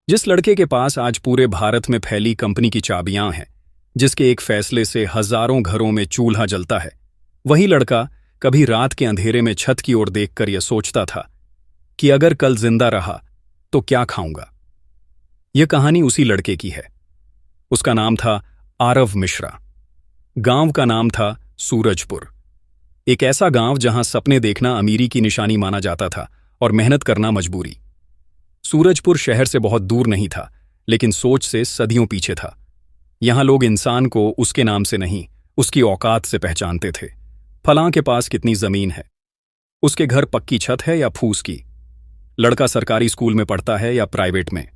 जिस लड़के के पास आज पूरे भारत में फैली कंपनी की चाबियां हैं, जिसके एक फैसले से हजारों घरों में चूल्हा जलता है, वही लड़का कभी रात के अंधेरे में छत की ओर देखकर यह सोचता था कि अगर कल जिंदा रहा तो क्या खाऊंगा। यह कहानी उसी लड़के की है। उसका नाम था आरव मिश्रा। गांव का नाम था सूरजपुर। एक ऐसा गांव जहां सपने देखना अमीरी की निशानी माना जाता था और मेहनत करना मजबूरी। सूरजपुर शहर से बहुत दूर नहीं था, लेकिन सोच से सदियों पीछे था। यहां लोग इंसान को उसके नाम से नहीं, उसकी औकात से पहचानते थे। फलां के पास कितनी जमीन है, उसके घर पक्की छत है या फूस की, लड़का सरकारी स्कूल में पढ़ता है या प्राइवेट में।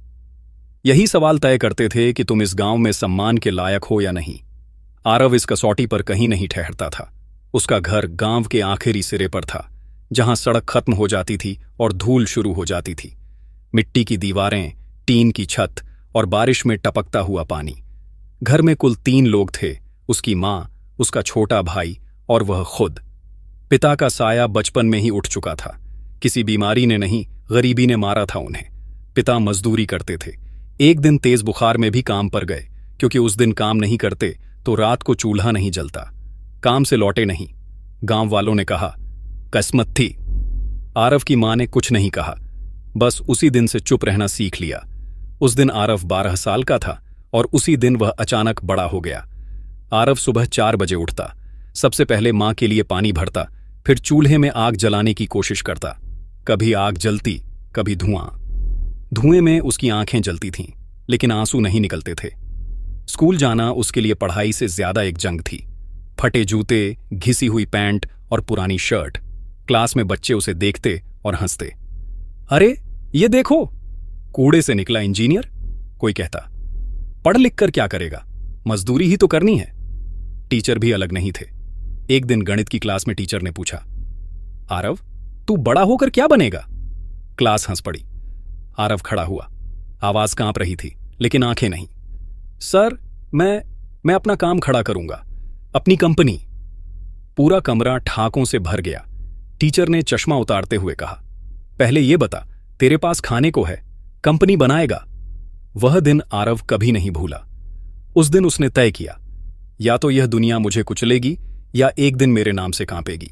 यही सवाल तय करते थे कि तुम इस गांव में सम्मान के लायक हो या नहीं। आरव इस कसौटी पर कहीं नहीं ठहरता था। उसका घर गांव के आखिरी सिरे पर था, जहां सड़क खत्म हो जाती थी और धूल शुरू हो जाती थी। मिट्टी की दीवारें, टीन की छत और बारिश में टपकता हुआ पानी। घर में कुल 3 लोग थे, उसकी मां, उसका छोटा भाई और वह खुद। पिता का साया बचपन में ही उठ चुका था। किसी बीमारी ने नहीं, गरीबी ने मारा था उन्हें। पिता मजदूरी करते थे। एक दिन तेज बुखार में भी काम पर गए, क्योंकि उस दिन काम नहीं करते तो रात को चूल्हा नहीं जलता। काम से लौटे नहीं। गांव वालों ने कहा, किस्मत थी। आरव की मां ने कुछ नहीं कहा, बस उसी दिन से चुप रहना सीख लिया। उस दिन आरव 12 साल का था और उसी दिन वह अचानक बड़ा हो गया। आरव सुबह 4 बजे उठता, सबसे पहले मां के लिए पानी भरता, फिर चूल्हे में आग जलाने की कोशिश करता। कभी आग जलती, कभी धुआं। धुएं में उसकी आंखें जलती थीं, लेकिन आंसू नहीं निकलते थे। स्कूल जाना उसके लिए पढ़ाई से ज्यादा एक जंग थी। फटे जूते, घिसी हुई पैंट और पुरानी शर्ट। क्लास में बच्चे उसे देखते और हंसते। अरे ये देखो, कूड़े से निकला इंजीनियर, कोई कहता। पढ़ लिख कर क्या करेगा, मजदूरी ही तो करनी है। टीचर भी अलग नहीं थे। एक दिन गणित की क्लास में टीचर ने पूछा, आरव, तू बड़ा होकर क्या बनेगा? क्लास हंस पड़ी। आरव खड़ा हुआ। आवाज कांप रही थी, लेकिन आंखें नहीं। सर, मैं अपना काम खड़ा करूंगा, अपनी कंपनी। पूरा कमरा ठाकों से भर गया। टीचर ने चश्मा उतारते हुए कहा, पहले ये बता, तेरे पास खाने को है, कंपनी बनाएगा? वह दिन आरव कभी नहीं भूला। उस दिन उसने तय किया, या तो यह दुनिया मुझे कुचलेगी या एक दिन मेरे नाम से कांपेगी।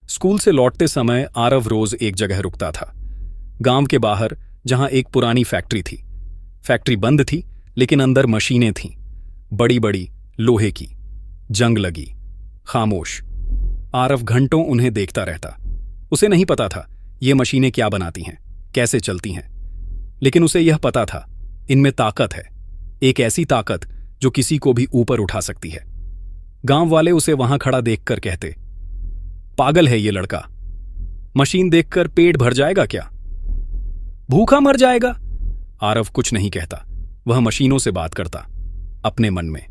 स्कूल से लौटते समय आरव रोज एक जगह रुकता था, गांव के बाहर, जहां एक पुरानी फैक्ट्री थी। फैक्ट्री बंद थी, लेकिन अंदर मशीनें थीं, बड़ी बड़ी, लोहे की। जंग लगी, खामोश। आरव घंटों उन्हें देखता रहता। उसे नहीं पता था ये मशीनें क्या बनाती हैं, कैसे चलती हैं, लेकिन उसे यह पता था, इनमें ताकत है, एक ऐसी ताकत जो किसी को भी ऊपर उठा सकती है। गांव वाले उसे वहां खड़ा देखकर कहते, पागल है ये लड़का, मशीन देखकर पेट भर जाएगा क्या, भूखा मर जाएगा। आरव कुछ नहीं कहता, वह मशीनों से बात करता, अपने मन में।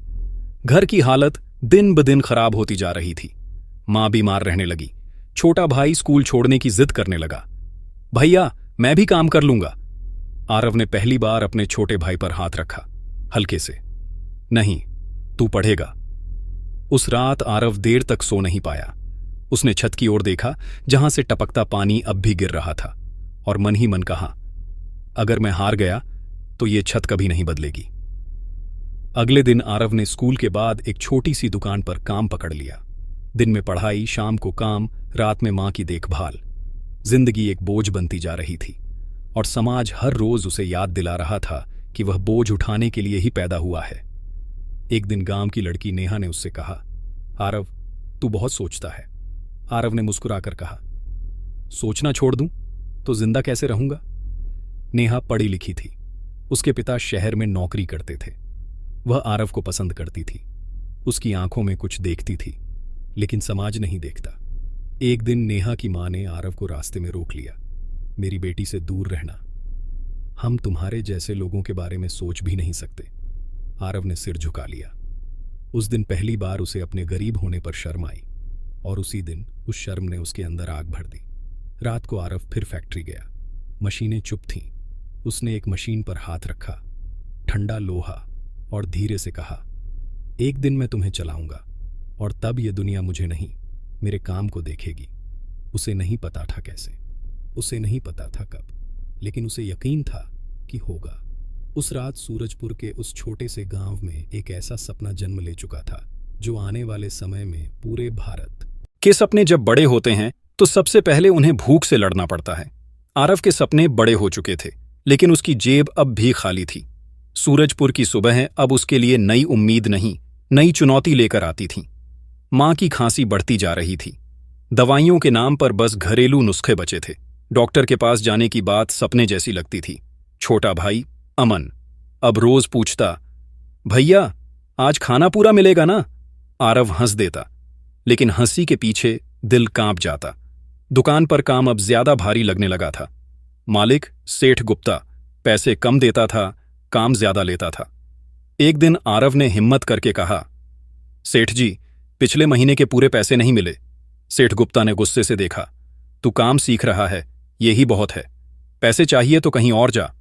घर की हालत दिन ब दिन खराब होती जा रही थी। मां बीमार रहने लगी। छोटा भाई स्कूल छोड़ने की जिद करने लगा। भैया, मैं भी काम कर लूंगा। आरव ने पहली बार अपने छोटे भाई पर हाथ रखा, हल्के से। नहीं, तू पढ़ेगा। उस रात आरव देर तक सो नहीं पाया। उसने छत की ओर देखा, जहां से टपकता पानी अब भी गिर रहा था, और मन ही मन कहा, अगर मैं हार गया तो ये छत कभी नहीं बदलेगी। अगले दिन आरव ने स्कूल के बाद एक छोटी सी दुकान पर काम पकड़ लिया। दिन में पढ़ाई, शाम को काम, रात में मां की देखभाल। जिंदगी एक बोझ बनती जा रही थी, और समाज हर रोज उसे याद दिला रहा था कि वह बोझ उठाने के लिए ही पैदा हुआ है। एक दिन गांव की लड़की नेहा ने उससे कहा, आरव, तू बहुत सोचता है। आरव ने मुस्कुराकर कहा, सोचना छोड़ दूं तो जिंदा कैसे रहूंगा? नेहा पढ़ी लिखी थी। उसके पिता शहर में नौकरी करते थे। वह आरव को पसंद करती थी। उसकी आंखों में कुछ देखती थी, लेकिन समाज नहीं देखता। एक दिन नेहा की मां ने आरव को रास्ते में रोक लिया। मेरी बेटी से दूर रहना, हम तुम्हारे जैसे लोगों के बारे में सोच भी नहीं सकते। आरव ने सिर झुका लिया। उस दिन पहली बार उसे अपने गरीब होने पर शर्म आई, और उसी दिन उस शर्म ने उसके अंदर आग भर दी। रात को आरव फिर फैक्ट्री गया। मशीनें चुप थीं। उसने एक मशीन पर हाथ रखा, ठंडा लोहा, और धीरे से कहा, एक दिन मैं तुम्हें चलाऊंगा, और तब ये दुनिया मुझे नहीं, मेरे काम को देखेगी। उसे नहीं पता था कैसे, उसे नहीं पता था कब, लेकिन उसे यकीन था कि होगा। उस रात सूरजपुर के उस छोटे से गांव में एक ऐसा सपना जन्म ले चुका था जो आने वाले समय में पूरे भारत के सपने जब बड़े होते हैं तो सबसे पहले उन्हें भूख से लड़ना पड़ता है। आरव के सपने बड़े हो चुके थे, लेकिन उसकी जेब अब भी खाली थी। सूरजपुर की सुबह अब उसके लिए नई उम्मीद नहीं, नई चुनौती लेकर आती थी। मां की खांसी बढ़ती जा रही थी। दवाइयों के नाम पर बस घरेलू नुस्खे बचे थे। डॉक्टर के पास जाने की बात सपने जैसी लगती थी। छोटा भाई अमन अब रोज पूछता, भैया आज खाना पूरा मिलेगा ना? आरव हंस देता, लेकिन हंसी के पीछे दिल कांप जाता। दुकान पर काम अब ज्यादा भारी लगने लगा था। मालिक सेठ गुप्ता पैसे कम देता था, काम ज्यादा लेता था। एक दिन आरव ने हिम्मत करके कहा, सेठ जी, पिछले महीने के पूरे पैसे नहीं मिले। सेठ गुप्ता ने गुस्से से देखा, तू काम सीख रहा है, यही बहुत है। पैसे चाहिए तो कहीं और जा।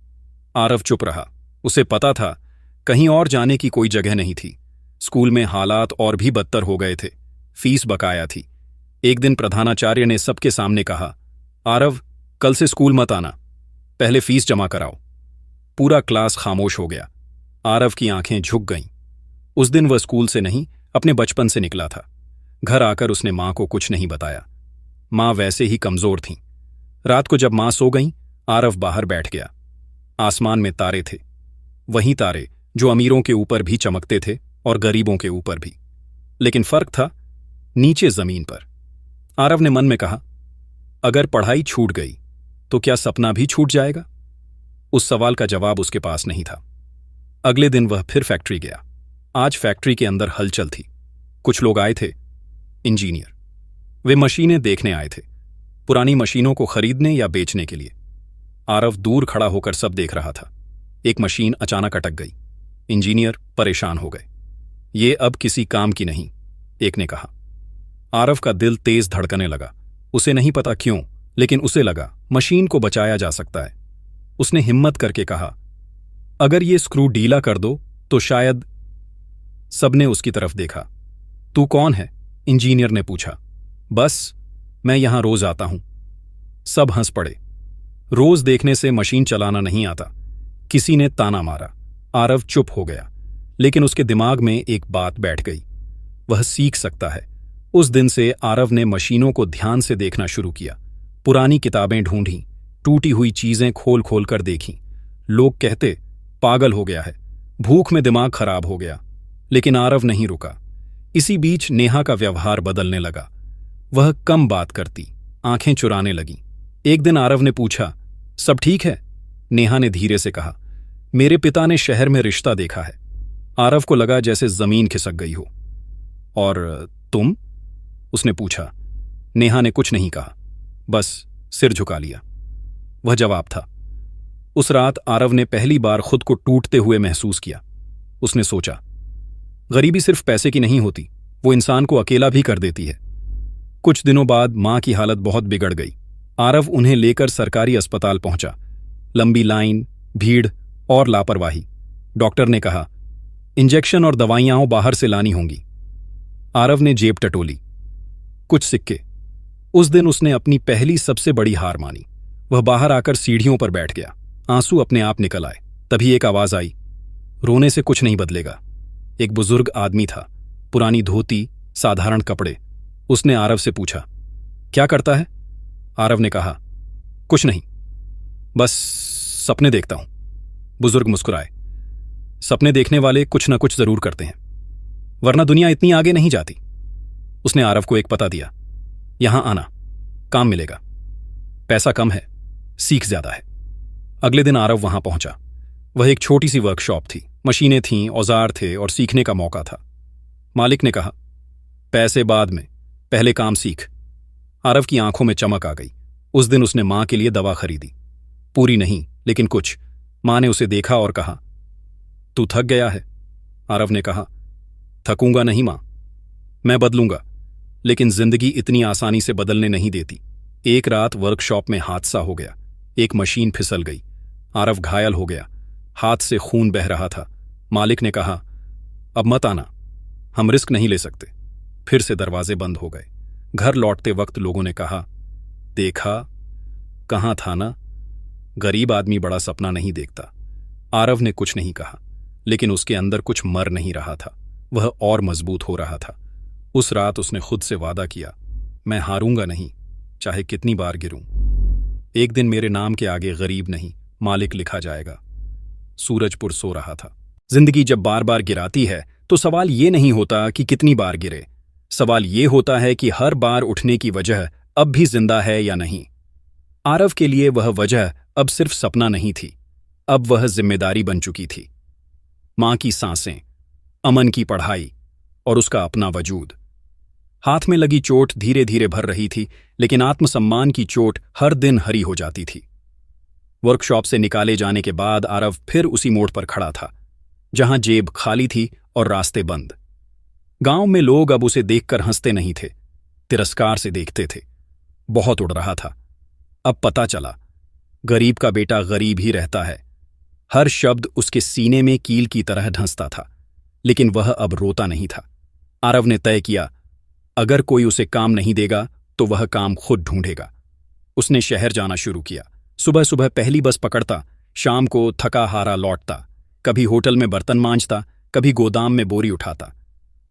आरव चुप रहा। उसे पता था कहीं और जाने की कोई जगह नहीं थी। स्कूल में हालात और भी बदतर हो गए थे। फीस बकाया थी। एक दिन प्रधानाचार्य ने सबके सामने कहा, आरव कल से स्कूल मत आना, पहले फीस जमा कराओ। पूरा क्लास खामोश हो गया। आरव की आंखें झुक गईं। उस दिन वह स्कूल से नहीं, अपने बचपन से निकला था। घर आकर उसने मां को कुछ नहीं बताया। मां वैसे ही कमजोर थीं। रात को जब मां सो गईं, आरव बाहर बैठ गया। आसमान में तारे थे, वही तारे जो अमीरों के ऊपर भी चमकते थे और गरीबों के ऊपर भी। लेकिन फर्क था नीचे जमीन पर। आरव ने मन में कहा, अगर पढ़ाई छूट गई तो क्या सपना भी छूट जाएगा? उस सवाल का जवाब उसके पास नहीं था। अगले दिन वह फिर फैक्ट्री गया। आज फैक्ट्री के अंदर हलचल थी। कुछ लोग आए थे, इंजीनियर। वे मशीनें देखने आए थे, पुरानी मशीनों को खरीदने या बेचने के लिए। आरव दूर खड़ा होकर सब देख रहा था। एक मशीन अचानक अटक गई। इंजीनियर परेशान हो गए। ये अब किसी काम की नहीं, एक ने कहा। आरव का दिल तेज धड़कने लगा। उसे नहीं पता क्यों, लेकिन उसे लगा मशीन को बचाया जा सकता है। उसने हिम्मत करके कहा, अगर ये स्क्रू ढीला कर दो तो शायद। सबने उसकी तरफ देखा। तू कौन है? इंजीनियर ने पूछा। बस, मैं यहां रोज आता हूं। सब हंस पड़े। रोज देखने से मशीन चलाना नहीं आता। किसी ने ताना मारा। आरव चुप हो गया, लेकिन उसके दिमाग में एक बात बैठ गई, वह सीख सकता है। उस दिन से आरव ने मशीनों को ध्यान से देखना शुरू किया। पुरानी किताबें ढूंढीं, टूटी हुई चीजें खोल खोल कर देखीं। लोग कहते पागल हो गया है, भूख में दिमाग खराब हो गया, लेकिन आरव नहीं रुका। इसी बीच नेहा का व्यवहार बदलने लगा। वह कम बात करती, आंखें चुराने लगी। एक दिन आरव ने पूछा, सब ठीक है? नेहा ने धीरे से कहा, मेरे पिता ने शहर में रिश्ता देखा है। आरव को लगा जैसे जमीन खिसक गई हो। और तुम? उसने पूछा। नेहा ने कुछ नहीं कहा, बस सिर झुका लिया। वह जवाब था। उस रात आरव ने पहली बार खुद को टूटते हुए महसूस किया। उसने सोचा, गरीबी सिर्फ पैसे की नहीं होती, वो इंसान को अकेला भी कर देती है। कुछ दिनों बाद मां की हालत बहुत बिगड़ गई। आरव उन्हें लेकर सरकारी अस्पताल पहुंचा। लंबी लाइन, भीड़ और लापरवाही। डॉक्टर ने कहा, इंजेक्शन और दवाइयां बाहर से लानी होंगी। आरव ने जेब टटोली, कुछ सिक्के। उस दिन उसने अपनी पहली सबसे बड़ी हार मानी। वह बाहर आकर सीढ़ियों पर बैठ गया। आंसू अपने आप निकल आए। तभी एक आवाज आई, रोने से कुछ नहीं बदलेगा। एक बुजुर्ग आदमी था, पुरानी धोती, साधारण कपड़े। उसने आरव से पूछा, क्या करता है? आरव ने कहा, कुछ नहीं, बस सपने देखता हूं। बुजुर्ग मुस्कुराए। सपने देखने वाले कुछ न कुछ जरूर करते हैं, वरना दुनिया इतनी आगे नहीं जाती। उसने आरव को एक पता दिया, यहां आना, काम मिलेगा। पैसा कम है, सीख ज्यादा है। अगले दिन आरव वहां पहुंचा। वह एक छोटी सी वर्कशॉप थी। मशीनें थीं, औजार थे और सीखने का मौका था। मालिक ने कहा, पैसे बाद में, पहले काम सीख। आरव की आंखों में चमक आ गई। उस दिन उसने मां के लिए दवा खरीदी। पूरी नहीं, लेकिन कुछ। मां ने उसे देखा और कहा, तू थक गया है? आरव ने कहा, थकूंगा नहीं मां, मैं बदलूंगा। लेकिन जिंदगी इतनी आसानी से बदलने नहीं देती। एक रात वर्कशॉप में हादसा हो गया। एक मशीन फिसल गई। आरव घायल हो गया, हाथ से खून बह रहा था। मालिक ने कहा, अब मत आना, हम रिस्क नहीं ले सकते। फिर से दरवाजे बंद हो गए। घर लौटते वक्त लोगों ने कहा, देखा, कहाँ था ना, गरीब आदमी बड़ा सपना नहीं देखता। आरव ने कुछ नहीं कहा, लेकिन उसके अंदर कुछ मर नहीं रहा था, वह और मजबूत हो रहा था। उस रात उसने खुद से वादा किया, मैं हारूंगा नहीं, चाहे कितनी बार गिरूं। एक दिन मेरे नाम के आगे गरीब नहीं, मालिक लिखा जाएगा। सूरजपुर सो रहा था। जिंदगी जब बार बार गिराती है तो सवाल ये नहीं होता कि कितनी बार गिरे, सवाल ये होता है कि हर बार उठने की वजह अब भी जिंदा है या नहीं। आरव के लिए वह वजह अब सिर्फ सपना नहीं थी, अब वह जिम्मेदारी बन चुकी थी। मां की सांसें, अमन की पढ़ाई और उसका अपना वजूद। हाथ में लगी चोट धीरे धीरे भर रही थी, लेकिन आत्मसम्मान की चोट हर दिन हरी हो जाती थी। वर्कशॉप से निकाले जाने के बाद आरव फिर उसी मोड़ पर खड़ा था, जहां जेब खाली थी और रास्ते बंद। गांव में लोग अब उसे देखकर हंसते नहीं थे, तिरस्कार से देखते थे। बहुत उड़ रहा था। अब पता चला, गरीब का बेटा गरीब ही रहता है। हर शब्द उसके सीने में कील की तरह ढंसता था, लेकिन वह अब रोता नहीं था। आरव ने तय किया, अगर कोई उसे काम नहीं देगा तो वह काम खुद ढूंढेगा। उसने शहर जाना शुरू किया। सुबह सुबह पहली बस पकड़ता, शाम को थका हारा लौटता। कभी होटल में बर्तन मांजता, कभी गोदाम में बोरी उठाता।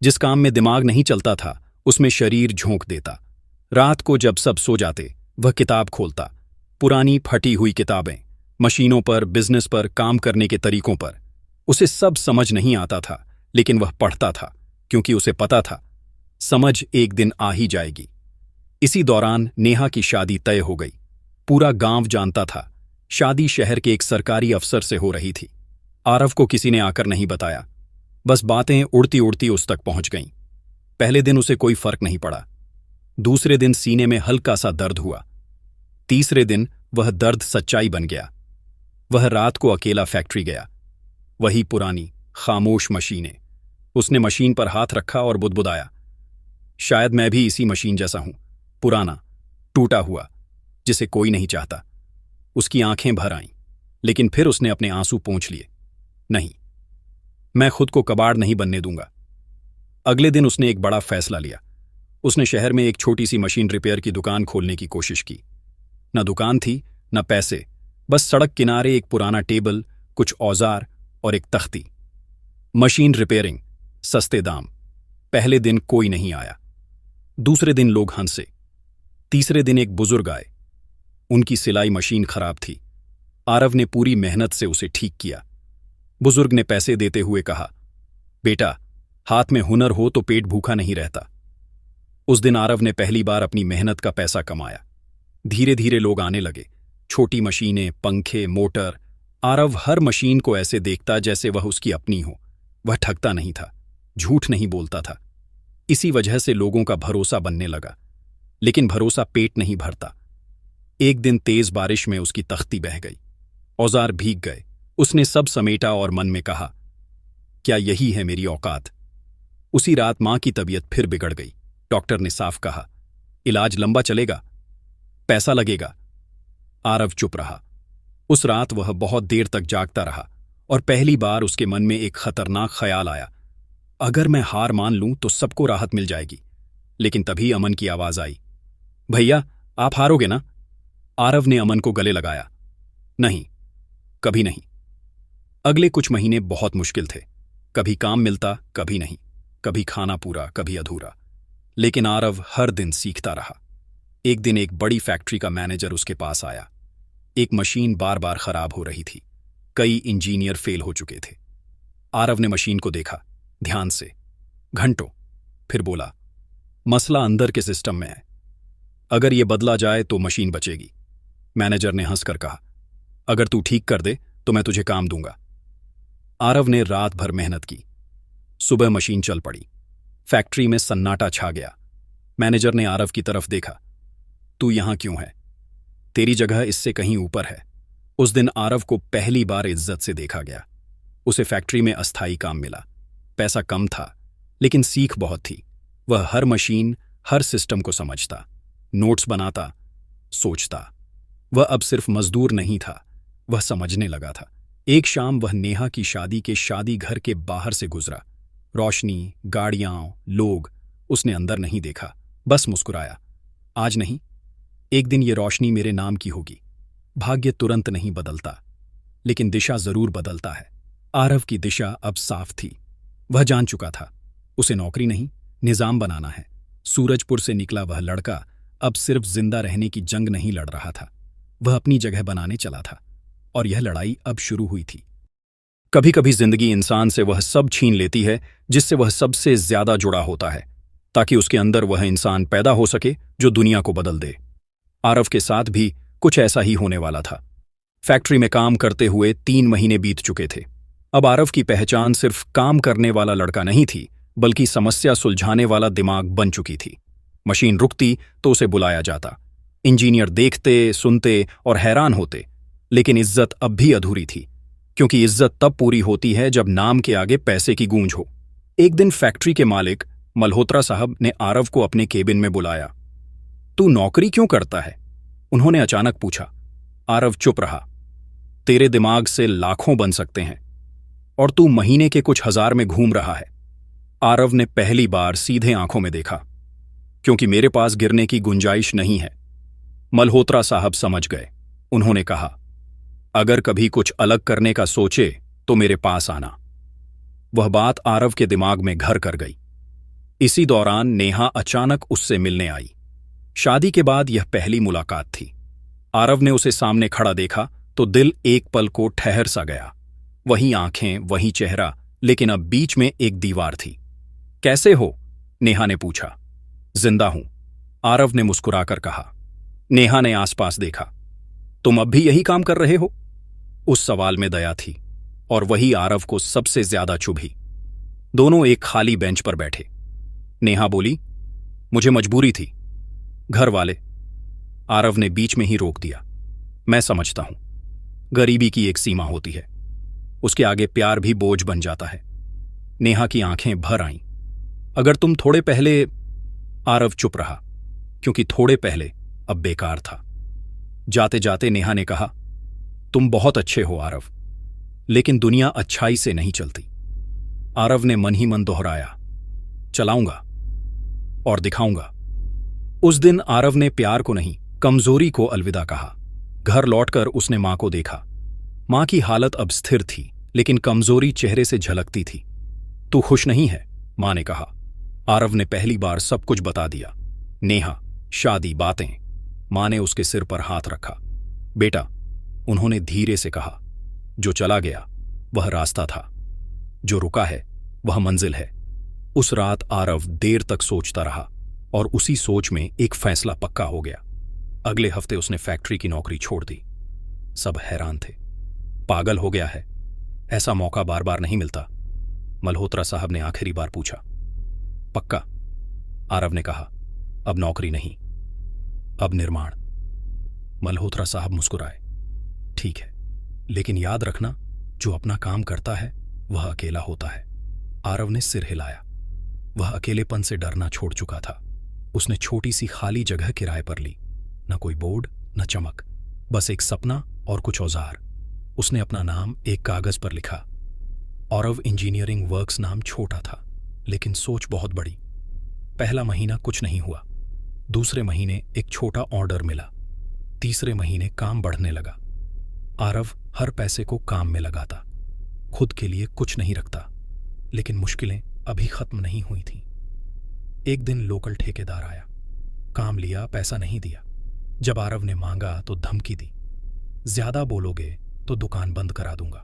जिस काम में दिमाग नहीं चलता था उसमें शरीर झोंक देता। रात को जब सब सो जाते वह किताब खोलता, पुरानी फटी हुई किताबें, मशीनों पर, बिजनेस पर, काम करने के तरीकों पर। उसे सब समझ नहीं आता था, लेकिन वह पढ़ता था, क्योंकि उसे पता था समझ एक दिन आ ही जाएगी। इसी दौरान नेहा की शादी तय हो गई। पूरा गांव जानता था, शादी शहर के एक सरकारी अफसर से हो रही थी। आरव को किसी ने आकर नहीं बताया, बस बातें उड़ती उड़ती उस तक पहुंच गईं। पहले दिन उसे कोई फर्क नहीं पड़ा, दूसरे दिन सीने में हल्का सा दर्द हुआ, तीसरे दिन वह दर्द सच्चाई बन गया। वह रात को अकेला फैक्ट्री गया। वही पुरानी खामोश मशीनें। उसने मशीन पर हाथ रखा और बुदबुदाया, शायद मैं भी इसी मशीन जैसा हूं, पुराना, टूटा हुआ, जिसे कोई नहीं चाहता। उसकी आंखें भर आईं, लेकिन फिर उसने अपने आंसू पोंछ लिए। नहीं, मैं खुद को कबाड़ नहीं बनने दूंगा। अगले दिन उसने एक बड़ा फैसला लिया। उसने शहर में एक छोटी सी मशीन रिपेयर की दुकान खोलने की कोशिश की। न दुकान थी, न पैसे, बस सड़क किनारे एक पुराना टेबल, कुछ औजार और एक तख्ती। मशीन रिपेयरिंग, सस्ते दाम। पहले दिन कोई नहीं आया, दूसरे दिन लोग हंसे, तीसरे दिन एक बुजुर्ग आए। उनकी सिलाई मशीन खराब थी। आरव ने पूरी मेहनत से उसे ठीक किया। बुजुर्ग ने पैसे देते हुए कहा, बेटा, हाथ में हुनर हो तो पेट भूखा नहीं रहता। उस दिन आरव ने पहली बार अपनी मेहनत का पैसा कमाया। धीरे धीरे लोग आने लगे, छोटी मशीनें, पंखे, मोटर। आरव हर मशीन को ऐसे देखता जैसे वह उसकी अपनी हो। वह ठगता नहीं था, झूठ नहीं बोलता था। इसी वजह से लोगों का भरोसा बनने लगा। लेकिन भरोसा पेट नहीं भरता। एक दिन तेज बारिश में उसकी तख्ती बह गई, औजार भीग गए। उसने सब समेटा और मन में कहा, क्या यही है मेरी औकात? उसी रात मां की तबीयत फिर बिगड़ गई। डॉक्टर ने साफ कहा, इलाज लंबा चलेगा, पैसा लगेगा। आरव चुप रहा। उस रात वह बहुत देर तक जागता रहा और पहली बार उसके मन में एक खतरनाक ख्याल आया, अगर मैं हार मान लूं तो सबको राहत मिल जाएगी। लेकिन तभी अमन की आवाज आई, भैया, आप हारोगे ना? आरव ने अमन को गले लगाया, नहीं, कभी नहीं। अगले कुछ महीने बहुत मुश्किल थे। कभी काम मिलता, कभी नहीं, कभी खाना पूरा, कभी अधूरा। लेकिन आरव हर दिन सीखता रहा। एक दिन एक बड़ी फैक्ट्री का मैनेजर उसके पास आया। एक मशीन बार बार खराब हो रही थी, कई इंजीनियर फेल हो चुके थे। आरव ने मशीन को देखा ध्यान से, घंटों, फिर बोला, मसला अंदर के सिस्टम में है, अगर ये बदला जाए तो मशीन बचेगी। मैनेजर ने हंसकर कहा, अगर तू ठीक कर दे तो मैं तुझे काम दूंगा। आरव ने रात भर मेहनत की। सुबह मशीन चल पड़ी। फैक्ट्री में सन्नाटा छा गया। मैनेजर ने आरव की तरफ देखा, तू यहां क्यों है? तेरी जगह इससे कहीं ऊपर है। उस दिन आरव को पहली बार इज्जत से देखा गया। उसे फैक्ट्री में अस्थायी काम मिला। पैसा कम था, लेकिन सीख बहुत थी। वह हर मशीन, हर सिस्टम को समझता, नोट्स बनाता, सोचता। वह अब सिर्फ मजदूर नहीं था, वह समझने लगा था। एक शाम वह नेहा की शादी के शादी घर के बाहर से गुजरा। रोशनी, गाड़ियां, लोग। उसने अंदर नहीं देखा, बस मुस्कुराया। आज नहीं, एक दिन ये रोशनी मेरे नाम की होगी। भाग्य तुरंत नहीं बदलता, लेकिन दिशा जरूर बदलता है। आरव की दिशा अब साफ थी। वह जान चुका था, उसे नौकरी नहीं, निजाम बनाना है। सूरजपुर से निकला वह लड़का अब सिर्फ जिंदा रहने की जंग नहीं लड़ रहा था, वह अपनी जगह बनाने चला था। और यह लड़ाई अब शुरू हुई थी। कभी कभी जिंदगी इंसान से वह सब छीन लेती है जिससे वह सबसे ज्यादा जुड़ा होता है, ताकि उसके अंदर वह इंसान पैदा हो सके जो दुनिया को बदल दे। आरव के साथ भी कुछ ऐसा ही होने वाला था। फैक्ट्री में काम करते हुए 3 महीने बीत चुके थे। अब आरव की पहचान सिर्फ काम करने वाला लड़का नहीं थी, बल्कि समस्या सुलझाने वाला दिमाग बन चुकी थी। मशीन रुकती तो उसे बुलाया जाता। इंजीनियर देखते, सुनते और हैरान होते। लेकिन इज्जत अब भी अधूरी थी, क्योंकि इज्जत तब पूरी होती है जब नाम के आगे पैसे की गूंज हो। एक दिन फैक्ट्री के मालिक मल्होत्रा साहब ने आरव को अपने केबिन में बुलाया। तू नौकरी क्यों करता है? उन्होंने अचानक पूछा। आरव चुप रहा। तेरे दिमाग से लाखों बन सकते हैं और तू महीने के कुछ हजार में घूम रहा है। आरव ने पहली बार सीधे आंखों में देखा। क्योंकि मेरे पास गिरने की गुंजाइश नहीं है। मल्होत्रा साहब समझ गए। उन्होंने कहा, अगर कभी कुछ अलग करने का सोचे तो मेरे पास आना। वह बात आरव के दिमाग में घर कर गई। इसी दौरान नेहा अचानक उससे मिलने आई। शादी के बाद यह पहली मुलाकात थी। आरव ने उसे सामने खड़ा देखा तो दिल एक पल को ठहर सा गया। वही आंखें, वही चेहरा, लेकिन अब बीच में एक दीवार थी। कैसे हो? नेहा ने पूछा। जिंदा हूं, आरव ने मुस्कुराकर कहा। नेहा ने आसपास देखा। तुम अब भी यही काम कर रहे हो? उस सवाल में दया थी और वही आरव को सबसे ज्यादा चुभी। दोनों एक खाली बेंच पर बैठे। नेहा बोली, मुझे मजबूरी थी, घर वाले। आरव ने बीच में ही रोक दिया। मैं समझता हूं, गरीबी की एक सीमा होती है, उसके आगे प्यार भी बोझ बन जाता है। नेहा की आंखें भर आईं। अगर तुम थोड़े पहले। आरव चुप रहा, क्योंकि थोड़े पहले अब बेकार था। जाते जाते नेहा ने कहा, तुम बहुत अच्छे हो आरव, लेकिन दुनिया अच्छाई से नहीं चलती। आरव ने मन ही मन दोहराया, चलाऊंगा और दिखाऊंगा। उस दिन आरव ने प्यार को नहीं, कमजोरी को अलविदा कहा। घर लौटकर उसने मां को देखा। मां की हालत अब स्थिर थी, लेकिन कमजोरी चेहरे से झलकती थी। तू खुश नहीं है? मां ने कहा। आरव ने पहली बार सब कुछ बता दिया। नेहा, शादी, बातें। मां ने उसके सिर पर हाथ रखा। बेटा, उन्होंने धीरे से कहा, जो चला गया वह रास्ता था, जो रुका है वह मंजिल है। उस रात आरव देर तक सोचता रहा और उसी सोच में एक फैसला पक्का हो गया। अगले हफ्ते उसने फैक्ट्री की नौकरी छोड़ दी। सब हैरान थे। पागल हो गया है, ऐसा मौका बार बार नहीं मिलता। मल्होत्रा साहब ने आखिरी बार पूछा। पक्का? आरव ने कहा। अब नौकरी नहीं, अब निर्माण। मल्होत्रा साहब मुस्कुराए। ठीक है, लेकिन याद रखना, जो अपना काम करता है वह अकेला होता है। आरव ने सिर हिलाया। वह अकेलेपन से डरना छोड़ चुका था। उसने छोटी सी खाली जगह किराए पर ली। न कोई बोर्ड, न चमक, बस एक सपना और कुछ औजार। उसने अपना नाम एक कागज पर लिखा। आरव इंजीनियरिंग वर्क्स नाम छोटा था, लेकिन सोच बहुत बड़ी। पहला महीना कुछ नहीं हुआ। दूसरे महीने एक छोटा ऑर्डर मिला। तीसरे महीने काम बढ़ने लगा। आरव हर पैसे को काम में लगाता, खुद के लिए कुछ नहीं रखता। लेकिन मुश्किलें अभी खत्म नहीं हुई थीं। एक दिन लोकल ठेकेदार आया। काम लिया, पैसा नहीं दिया। जब आरव ने मांगा तो धमकी दी, ज्यादा बोलोगे तो दुकान बंद करा दूंगा।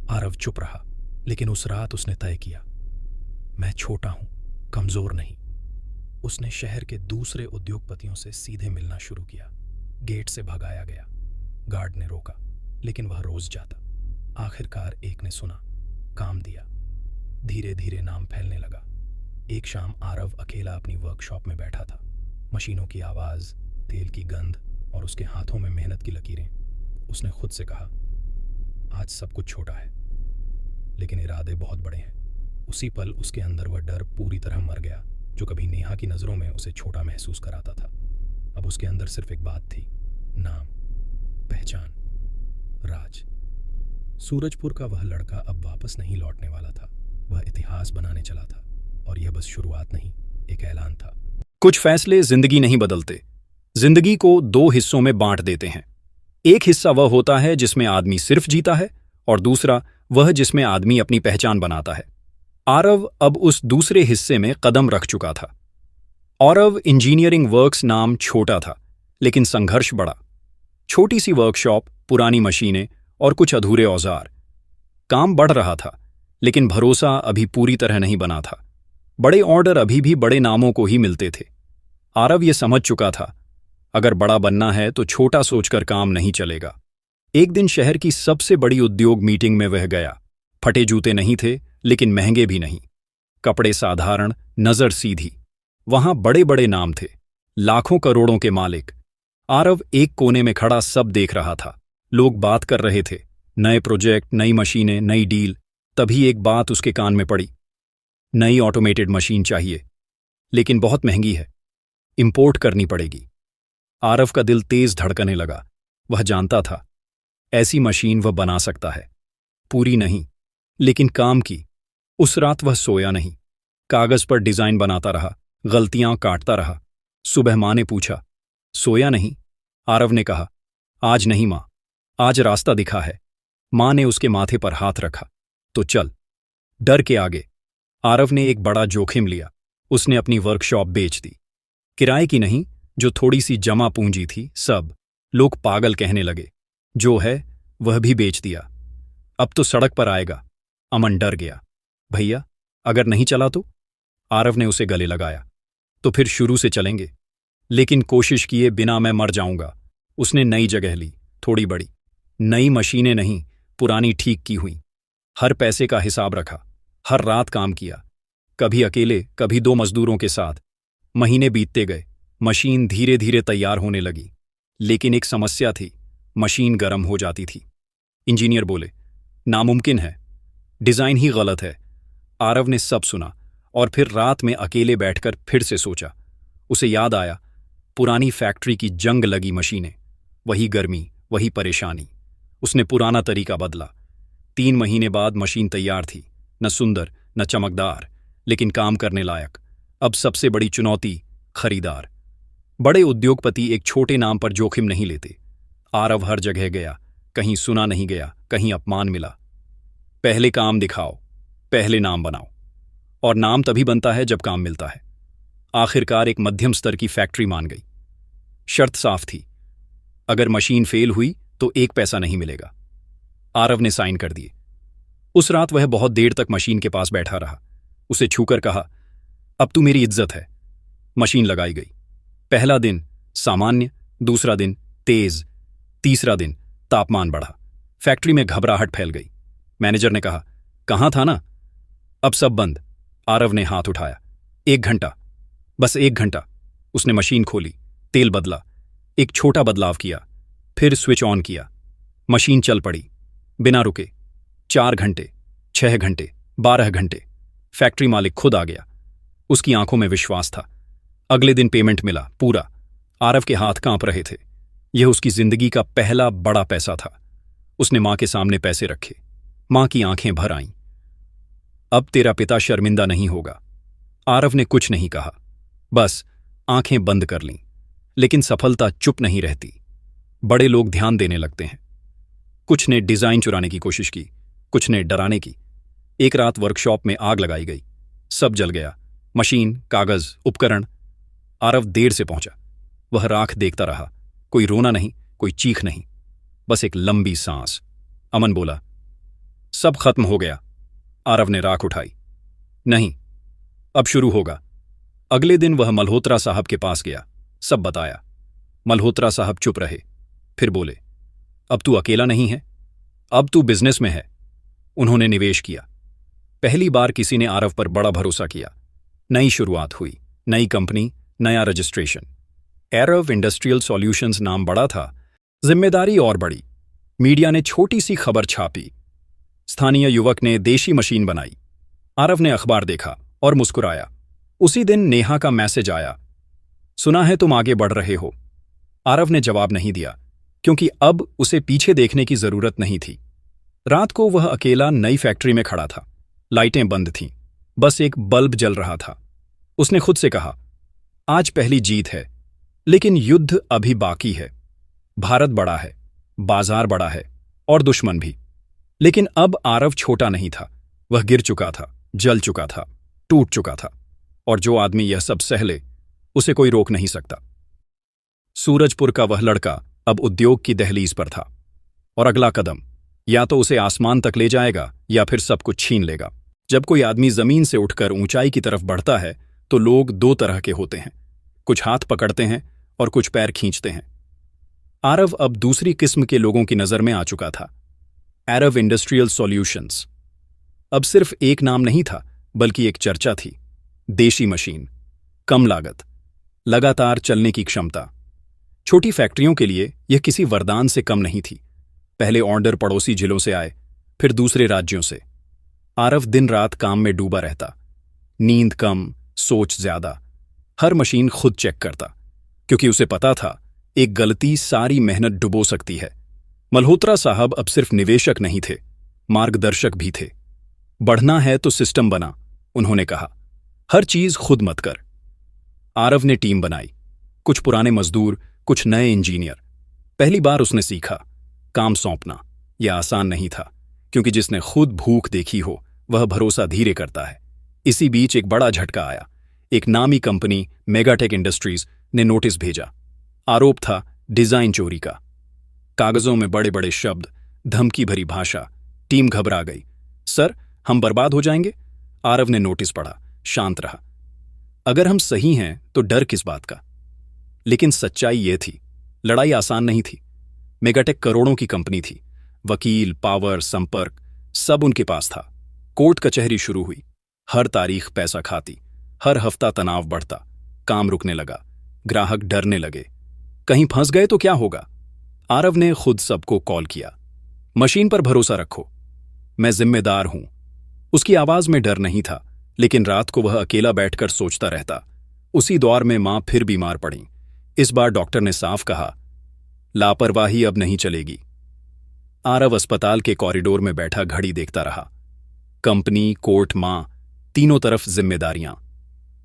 आरव चुप रहा, लेकिन उस रात उसने तय किया, मैं छोटा हूं, कमजोर नहीं। उसने शहर के दूसरे उद्योगपतियों से सीधे मिलना शुरू किया। गेट से भगाया गया। गार्ड ने रोका, लेकिन वह रोज जाता। आखिरकार एक ने सुना, काम दिया। धीरे धीरे नाम फैलने लगा। एक शाम आरव अकेला अपनी वर्कशॉप में बैठा था। मशीनों की आवाज, तेल की गंध और उसके हाथों में मेहनत की लकीरें। उसने खुद से कहा, आज सब कुछ छोटा है, लेकिन इरादे बहुत बड़े हैं। उसी पल उसके अंदर वह डर पूरी तरह मर गया जो कभी नेहा की नजरों में उसे छोटा महसूस कराता था। अब उसके अंदर सिर्फ एक बात थी, नाम, पहचान, राज। सूरजपुर का वह लड़का अब वापस नहीं लौटने वाला था। वह इतिहास बनाने चला था, और यह बस शुरुआत नहीं, एक ऐलान था। कुछ फैसले जिंदगी नहीं बदलते, जिंदगी को 2 हिस्सों में बांट देते हैं। एक हिस्सा वह होता है जिसमें आदमी सिर्फ जीता है और दूसरा वह जिसमें आदमी अपनी पहचान बनाता है। आरव अब उस दूसरे हिस्से में कदम रख चुका था। आरव इंजीनियरिंग वर्क्स नाम छोटा था, लेकिन संघर्ष बड़ा। छोटी सी वर्कशॉप, पुरानी मशीनें और कुछ अधूरे औजार। काम बढ़ रहा था, लेकिन भरोसा अभी पूरी तरह नहीं बना था। बड़े ऑर्डर अभी भी बड़े नामों को ही मिलते थे। आरव ये समझ चुका था, अगर बड़ा बनना है तो छोटा सोचकर काम नहीं चलेगा। एक दिन शहर की सबसे बड़ी उद्योग मीटिंग में वह गया। फटे जूते नहीं थे, लेकिन महंगे भी नहीं। कपड़े साधारण, नजर सीधी। वहां बड़े बड़े नाम थे, लाखों करोड़ों के मालिक। आरव एक कोने में खड़ा सब देख रहा था। लोग बात कर रहे थे, नए प्रोजेक्ट, नई मशीनें, नई डील। तभी एक बात उसके कान में पड़ी। नई ऑटोमेटेड मशीन चाहिए, लेकिन बहुत महंगी है, इंपोर्ट करनी पड़ेगी। आरव का दिल तेज धड़कने लगा। वह जानता था, ऐसी मशीन वह बना सकता है। पूरी नहीं, लेकिन काम की। उस रात वह सोया नहीं। कागज पर डिजाइन बनाता रहा, गलतियां काटता रहा। सुबह मां ने पूछा, सोया नहीं? आरव ने कहा, आज नहीं मां, आज रास्ता दिखा है। मां ने उसके माथे पर हाथ रखा, तो चल। डर के आगे आरव ने एक बड़ा जोखिम लिया। उसने अपनी वर्कशॉप बेच दी। किराए की नहीं, जो थोड़ी सी जमा पूंजी थी, सब। लोग पागल कहने लगे। जो है वह भी बेच दिया। अब तो सड़क पर आएगा। अमन डर गया। भैया, अगर नहीं चला तो? आरव ने उसे गले लगाया। तो फिर शुरू से चलेंगे, लेकिन कोशिश किए बिना मैं मर जाऊंगा। उसने नई जगह ली, थोड़ी बड़ी। नई मशीनें नहीं, पुरानी ठीक की हुई। हर पैसे का हिसाब रखा। हर रात काम किया, कभी अकेले, कभी 2 मजदूरों के साथ। महीने बीतते गए, मशीन धीरे धीरे तैयार होने लगी। लेकिन एक समस्या थी, मशीन गर्म हो जाती थी। इंजीनियर बोले, नामुमकिन है, डिजाइन ही गलत है। आरव ने सब सुना और फिर रात में अकेले बैठकर फिर से सोचा। उसे याद आया, पुरानी फैक्ट्री की जंग लगी मशीनें। वही गर्मी, वही परेशानी। उसने पुराना तरीका बदला। 3 महीने बाद मशीन तैयार थी, न सुंदर न चमकदार, लेकिन काम करने लायक। अब सबसे बड़ी चुनौती, खरीदार। बड़े उद्योगपति एक छोटे नाम पर जोखिम नहीं लेते। आरव हर जगह गया, कहीं सुना नहीं गया, कहीं अपमान मिला। पहले काम दिखाओ, पहले नाम बनाओ। और नाम तभी बनता है जब काम मिलता है। आखिरकार एक मध्यम स्तर की फैक्ट्री मान गई। शर्त साफ थी, अगर मशीन फेल हुई तो 1 पैसा नहीं मिलेगा। आरव ने साइन कर दिए। उस रात वह बहुत देर तक मशीन के पास बैठा रहा। उसे छूकर कहा, अब तू मेरी इज्जत है। मशीन लगाई गई। पहला दिन सामान्य, दूसरा दिन तेज, तीसरा दिन तापमान बढ़ा। फैक्ट्री में घबराहट फैल गई। मैनेजर ने कहा, कहाँ था ना? अब सब बंद। आरव ने हाथ उठाया। 1 घंटा, बस 1 घंटा। उसने मशीन खोली, तेल बदला, एक छोटा बदलाव किया, फिर स्विच ऑन किया। मशीन चल पड़ी, बिना रुके। 4 घंटे, 6 घंटे, 12 घंटे। फैक्ट्री मालिक खुद आ गया। उसकी आंखों में विश्वास था। अगले दिन पेमेंट मिला, पूरा। आरव के हाथ कांप रहे थे। यह उसकी जिंदगी का पहला बड़ा पैसा था। उसने मां के सामने पैसे रखे। मां की आंखें भर आईं। अब तेरा पिता शर्मिंदा नहीं होगा। आरव ने कुछ नहीं कहा, बस आंखें बंद कर लीं। लेकिन सफलता चुप नहीं रहती। बड़े लोग ध्यान देने लगते हैं। कुछ ने डिजाइन चुराने की कोशिश की, कुछ ने डराने की। एक रात वर्कशॉप में आग लगाई गई। सब जल गया, मशीन, कागज, उपकरण। आरव देर से पहुंचा। वह राख देखता रहा। कोई रोना नहीं, कोई चीख नहीं, बस एक लंबी सांस। अमन बोला, सब खत्म हो गया। आरव ने राख उठाई। नहीं, अब शुरू होगा। अगले दिन वह मल्होत्रा साहब के पास गया, सब बताया। मल्होत्रा साहब चुप रहे, फिर बोले, अब तू अकेला नहीं है, अब तू बिजनेस में है। उन्होंने निवेश किया। पहली बार किसी ने आरव पर बड़ा भरोसा किया। नई शुरुआत हुई, नई कंपनी, नया रजिस्ट्रेशन। आरव इंडस्ट्रियल सॉल्यूशंस नाम बड़ा था, जिम्मेदारी और बड़ी। मीडिया ने छोटी सी खबर छापी। स्थानीय युवक ने देशी मशीन बनाई। आरव ने अखबार देखा और मुस्कुराया। उसी दिन नेहा का मैसेज आया, सुना है तुम आगे बढ़ रहे हो। आरव ने जवाब नहीं दिया, क्योंकि अब उसे पीछे देखने की जरूरत नहीं थी। रात को वह अकेला नई फैक्ट्री में खड़ा था। लाइटें बंद थीं, बस एक बल्ब जल रहा था। उसने खुद से कहा, आज पहली जीत है, लेकिन युद्ध अभी बाकी है। भारत बड़ा है, बाजार बड़ा है और दुश्मन भी। लेकिन अब आरव छोटा नहीं था। वह गिर चुका था, जल चुका था, टूट चुका था। और जो आदमी यह सब सह ले, उसे कोई रोक नहीं सकता। सूरजपुर का वह लड़का अब उद्योग की दहलीज पर था, और अगला कदम या तो उसे आसमान तक ले जाएगा या फिर सब कुछ छीन लेगा। जब कोई आदमी जमीन से उठकर ऊंचाई की तरफ बढ़ता है तो लोग दो तरह के होते हैं, कुछ हाथ पकड़ते हैं और कुछ पैर खींचते हैं। आरव अब दूसरी किस्म के लोगों की नजर में आ चुका था। आरव इंडस्ट्रियल सॉल्यूशंस अब सिर्फ एक नाम नहीं था, बल्कि एक चर्चा थी। देशी मशीन, कम लागत, लगातार चलने की क्षमता। छोटी फैक्ट्रियों के लिए यह किसी वरदान से कम नहीं थी। पहले ऑर्डर पड़ोसी जिलों से आए, फिर दूसरे राज्यों से। आरव दिन रात काम में डूबा रहता, नींद कम, सोच ज्यादा। हर मशीन खुद चेक करता, क्योंकि उसे पता था एक गलती सारी मेहनत डुबो सकती है। मल्होत्रा साहब अब सिर्फ निवेशक नहीं थे, मार्गदर्शक भी थे। बढ़ना है तो सिस्टम बना, उन्होंने कहा, हर चीज खुद मत कर। आरव ने टीम बनाई, कुछ पुराने मजदूर, कुछ नए इंजीनियर। पहली बार उसने सीखा, काम सौंपना यह आसान नहीं था, क्योंकि जिसने खुद भूख देखी हो वह भरोसा धीरे करता है। इसी बीच एक बड़ा झटका आया। एक नामी कंपनी मेगाटेक इंडस्ट्रीज ने नोटिस भेजा। आरोप था डिजाइन चोरी का। कागजों में बड़े बड़े शब्द, धमकी भरी भाषा। टीम घबरा गई। सर, हम बर्बाद हो जाएंगे। आरव ने नोटिस पढ़ा, शांत रहा। अगर हम सही हैं तो डर किस बात का। लेकिन सच्चाई यह थी, लड़ाई आसान नहीं थी। मेगाटेक करोड़ों की कंपनी थी, वकील, पावर, संपर्क सब उनके पास था। कोर्ट कचहरी शुरू हुई। हर तारीख पैसा खाती, हर हफ्ता तनाव बढ़ता। काम रुकने लगा, ग्राहक डरने लगे। कहीं फंस गए तो क्या होगा। आरव ने खुद सबको कॉल किया, मशीन पर भरोसा रखो, मैं जिम्मेदार हूं। उसकी आवाज में डर नहीं था, लेकिन रात को वह अकेला बैठकर सोचता रहता। उसी दौर में मां फिर बीमार पड़ी। इस बार डॉक्टर ने साफ कहा, लापरवाही अब नहीं चलेगी। आरव अस्पताल के कॉरिडोर में बैठा घड़ी देखता रहा। कंपनी, कोर्ट, मां, तीनों तरफ जिम्मेदारियां।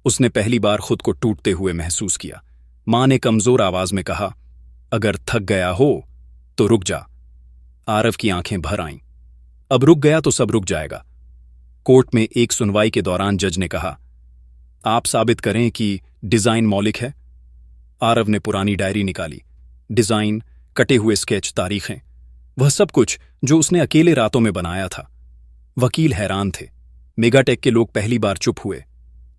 उसने पहली बार खुद को टूटते हुए महसूस किया। मां ने कमजोर आवाज में कहा, अगर थक गया हो तो रुक जा। आरव की आंखें भर आईं। अब रुक गया तो सब रुक जाएगा। कोर्ट में एक सुनवाई के दौरान जज ने कहा, आप साबित करें कि डिजाइन मौलिक है। आरव ने पुरानी डायरी निकाली। डिजाइन, कटे हुए स्केच, तारीखें, वह सब कुछ जो उसने अकेले रातों में बनाया था। वकील हैरान थे। मेगाटेक के लोग पहली बार चुप हुए,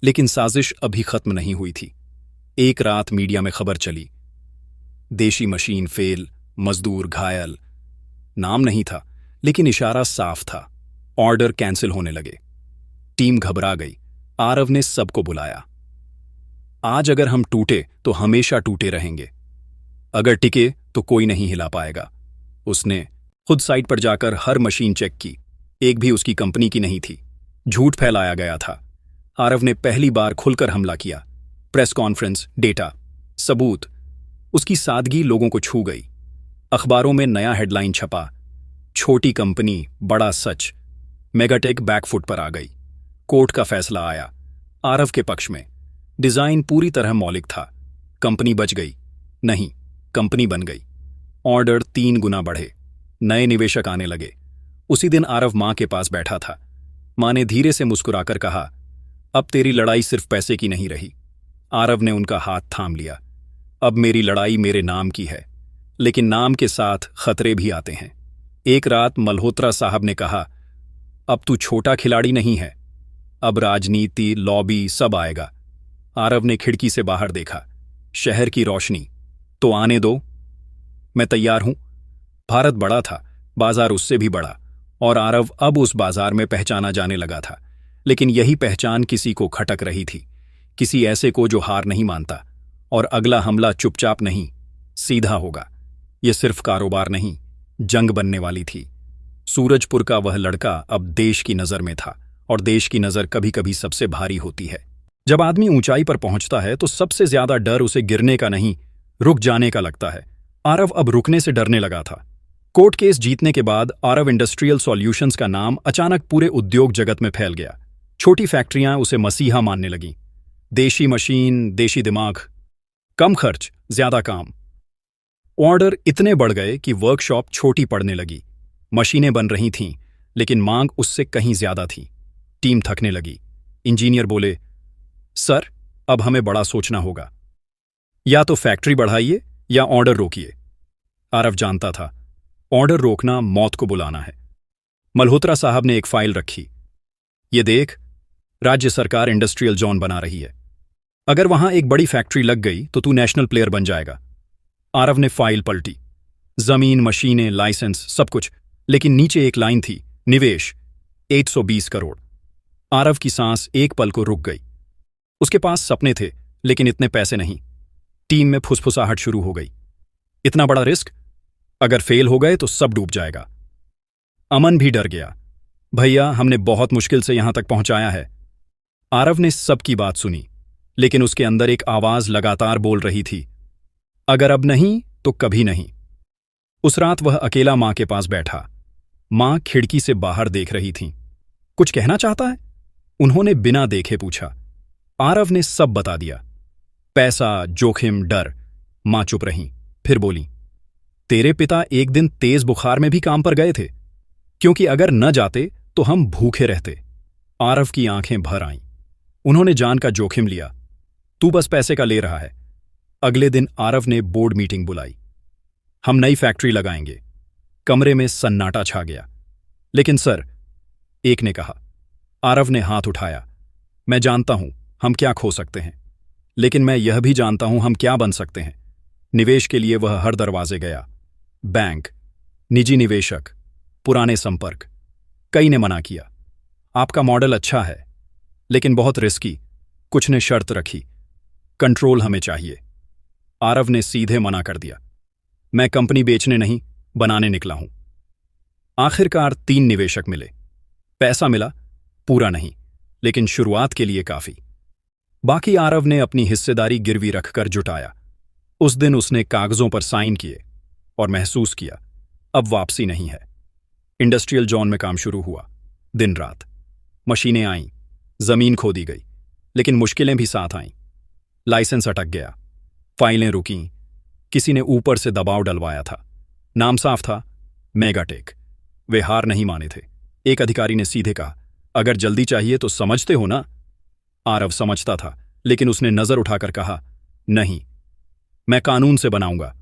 लेकिन साजिश अभी खत्म नहीं हुई थी। एक रात मीडिया में खबर चली, देशी मशीन फेल, मजदूर घायल। नाम नहीं था, लेकिन इशारा साफ था। ऑर्डर कैंसिल होने लगे। टीम घबरा गई। आरव ने सबको बुलाया। आज अगर हम टूटे तो हमेशा टूटे रहेंगे। अगर टिके तो कोई नहीं हिला पाएगा। उसने खुद साइट पर जाकर हर मशीन चेक की। एक भी उसकी कंपनी की नहीं थी। झूठ फैलाया गया था। आरव ने पहली बार खुलकर हमला किया। प्रेस कॉन्फ्रेंस, डेटा, सबूत। उसकी सादगी लोगों को छू गई। अखबारों में नया हेडलाइन छपा, छोटी कंपनी, बड़ा सच। मेगाटेक बैकफुट पर आ गई। कोर्ट का फैसला आया, आरव के पक्ष में। डिजाइन पूरी तरह मौलिक था। कंपनी बच गई नहीं, कंपनी बन गई। ऑर्डर 3 गुना बढ़े। नए निवेशक आने लगे। उसी दिन आरव मां के पास बैठा था। मां ने धीरे से मुस्कुराकर कहा, अब तेरी लड़ाई सिर्फ पैसे की नहीं रही। आरव ने उनका हाथ थाम लिया। अब मेरी लड़ाई मेरे नाम की है, लेकिन नाम के साथ खतरे भी आते हैं। एक रात मल्होत्रा साहब ने कहा, अब तू छोटा खिलाड़ी नहीं है, अब राजनीति, लॉबी सब आएगा। आरव ने खिड़की से बाहर देखा, शहर की रोशनी। तो आने दो, मैं तैयार हूं। भारत बड़ा था, बाजार उससे भी बड़ा, और आरव अब उस बाजार में पहचाना जाने लगा था। लेकिन यही पहचान किसी को खटक रही थी, किसी ऐसे को जो हार नहीं मानता। और अगला हमला चुपचाप नहीं, सीधा होगा। यह सिर्फ कारोबार नहीं, जंग बनने वाली थी। सूरजपुर का वह लड़का अब देश की नजर में था, और देश की नजर कभी कभी सबसे भारी होती है। जब आदमी ऊंचाई पर पहुंचता है तो सबसे ज्यादा डर उसे गिरने का नहीं, रुक जाने का लगता है। आरव अब रुकने से डरने लगा था। कोर्ट केस जीतने के बाद आरव इंडस्ट्रियल सॉल्यूशंस का नाम अचानक पूरे उद्योग जगत में फैल गया। छोटी फैक्ट्रियां उसे मसीहा मानने लगीं। देशी मशीन, देशी दिमाग, कम खर्च, ज्यादा काम। ऑर्डर इतने बढ़ गए कि वर्कशॉप छोटी पड़ने लगी। मशीनें बन रही थीं, लेकिन मांग उससे कहीं ज्यादा थी। टीम थकने लगी। इंजीनियर बोले, सर, अब हमें बड़ा सोचना होगा। या तो फैक्ट्री बढ़ाइए या ऑर्डर रोकिए। आरव जानता था, ऑर्डर रोकना मौत को बुलाना है। मल्होत्रा साहब ने एक फाइल रखी। ये देख, राज्य सरकार इंडस्ट्रियल जोन बना रही है। अगर वहां एक बड़ी फैक्ट्री लग गई तो तू नेशनल प्लेयर बन जाएगा। आरव ने फाइल पलटी। जमीन, मशीनें, लाइसेंस, सब कुछ, लेकिन नीचे एक लाइन थी, निवेश 120 करोड़। आरव की सांस एक पल को रुक गई। उसके पास सपने थे, लेकिन इतने पैसे नहीं। टीम में फुसफुसाहट शुरू हो गई। इतना बड़ा रिस्क, अगर फेल हो गए तो सब डूब जाएगा। अमन भी डर गया। भैया, हमने बहुत मुश्किल से यहां तक पहुंचाया है। आरव ने सबकी बात सुनी, लेकिन उसके अंदर एक आवाज लगातार बोल रही थी, अगर अब नहीं तो कभी नहीं। उस रात वह अकेला मां के पास बैठा। मां खिड़की से बाहर देख रही थीं। कुछ कहना चाहता है? उन्होंने बिना देखे पूछा। आरव ने सब बता दिया। पैसा, जोखिम, डर। मां चुप रहीं, फिर बोली, तेरे पिता एक दिन तेज बुखार में भी काम पर गए थे, क्योंकि अगर न जाते तो हम भूखे रहते। आरव की आंखें भर आईं। उन्होंने जान का जोखिम लिया। तू बस पैसे का ले रहा है। अगले दिन आरव ने बोर्ड मीटिंग बुलाई। हम नई फैक्ट्री लगाएंगे। कमरे में सन्नाटा छा गया। लेकिन सर, एक ने कहा। आरव ने हाथ उठाया। मैं जानता हूं हम क्या खो सकते हैं, लेकिन मैं यह भी जानता हूं हम क्या बन सकते हैं। निवेश के लिए वह हर दरवाजे गया। बैंक, निजी निवेशक, पुराने संपर्क। कई ने मना किया। आपका मॉडल अच्छा है, लेकिन बहुत रिस्की। कुछ ने शर्त रखी, कंट्रोल हमें चाहिए। आरव ने सीधे मना कर दिया। मैं कंपनी बेचने नहीं, बनाने निकला हूं। आखिरकार 3 निवेशक मिले। पैसा मिला, पूरा नहीं, लेकिन शुरुआत के लिए काफी। बाकी आरव ने अपनी हिस्सेदारी गिरवी रखकर जुटाया। उस दिन उसने कागजों पर साइन किए और महसूस किया, अब वापसी नहीं है। इंडस्ट्रियल जोन में काम शुरू हुआ। दिन रात मशीनें आईं, जमीन खोदी गई, लेकिन मुश्किलें भी साथ आईं। लाइसेंस अटक गया, फाइलें रुकीं, किसी ने ऊपर से दबाव डलवाया था। नाम साफ था, मेगाटेक। वे हार नहीं माने थे। एक अधिकारी ने सीधे कहा, अगर जल्दी चाहिए तो समझते हो ना। आरव समझता था, लेकिन उसने नजर उठाकर कहा, नहीं, मैं कानून से बनाऊंगा।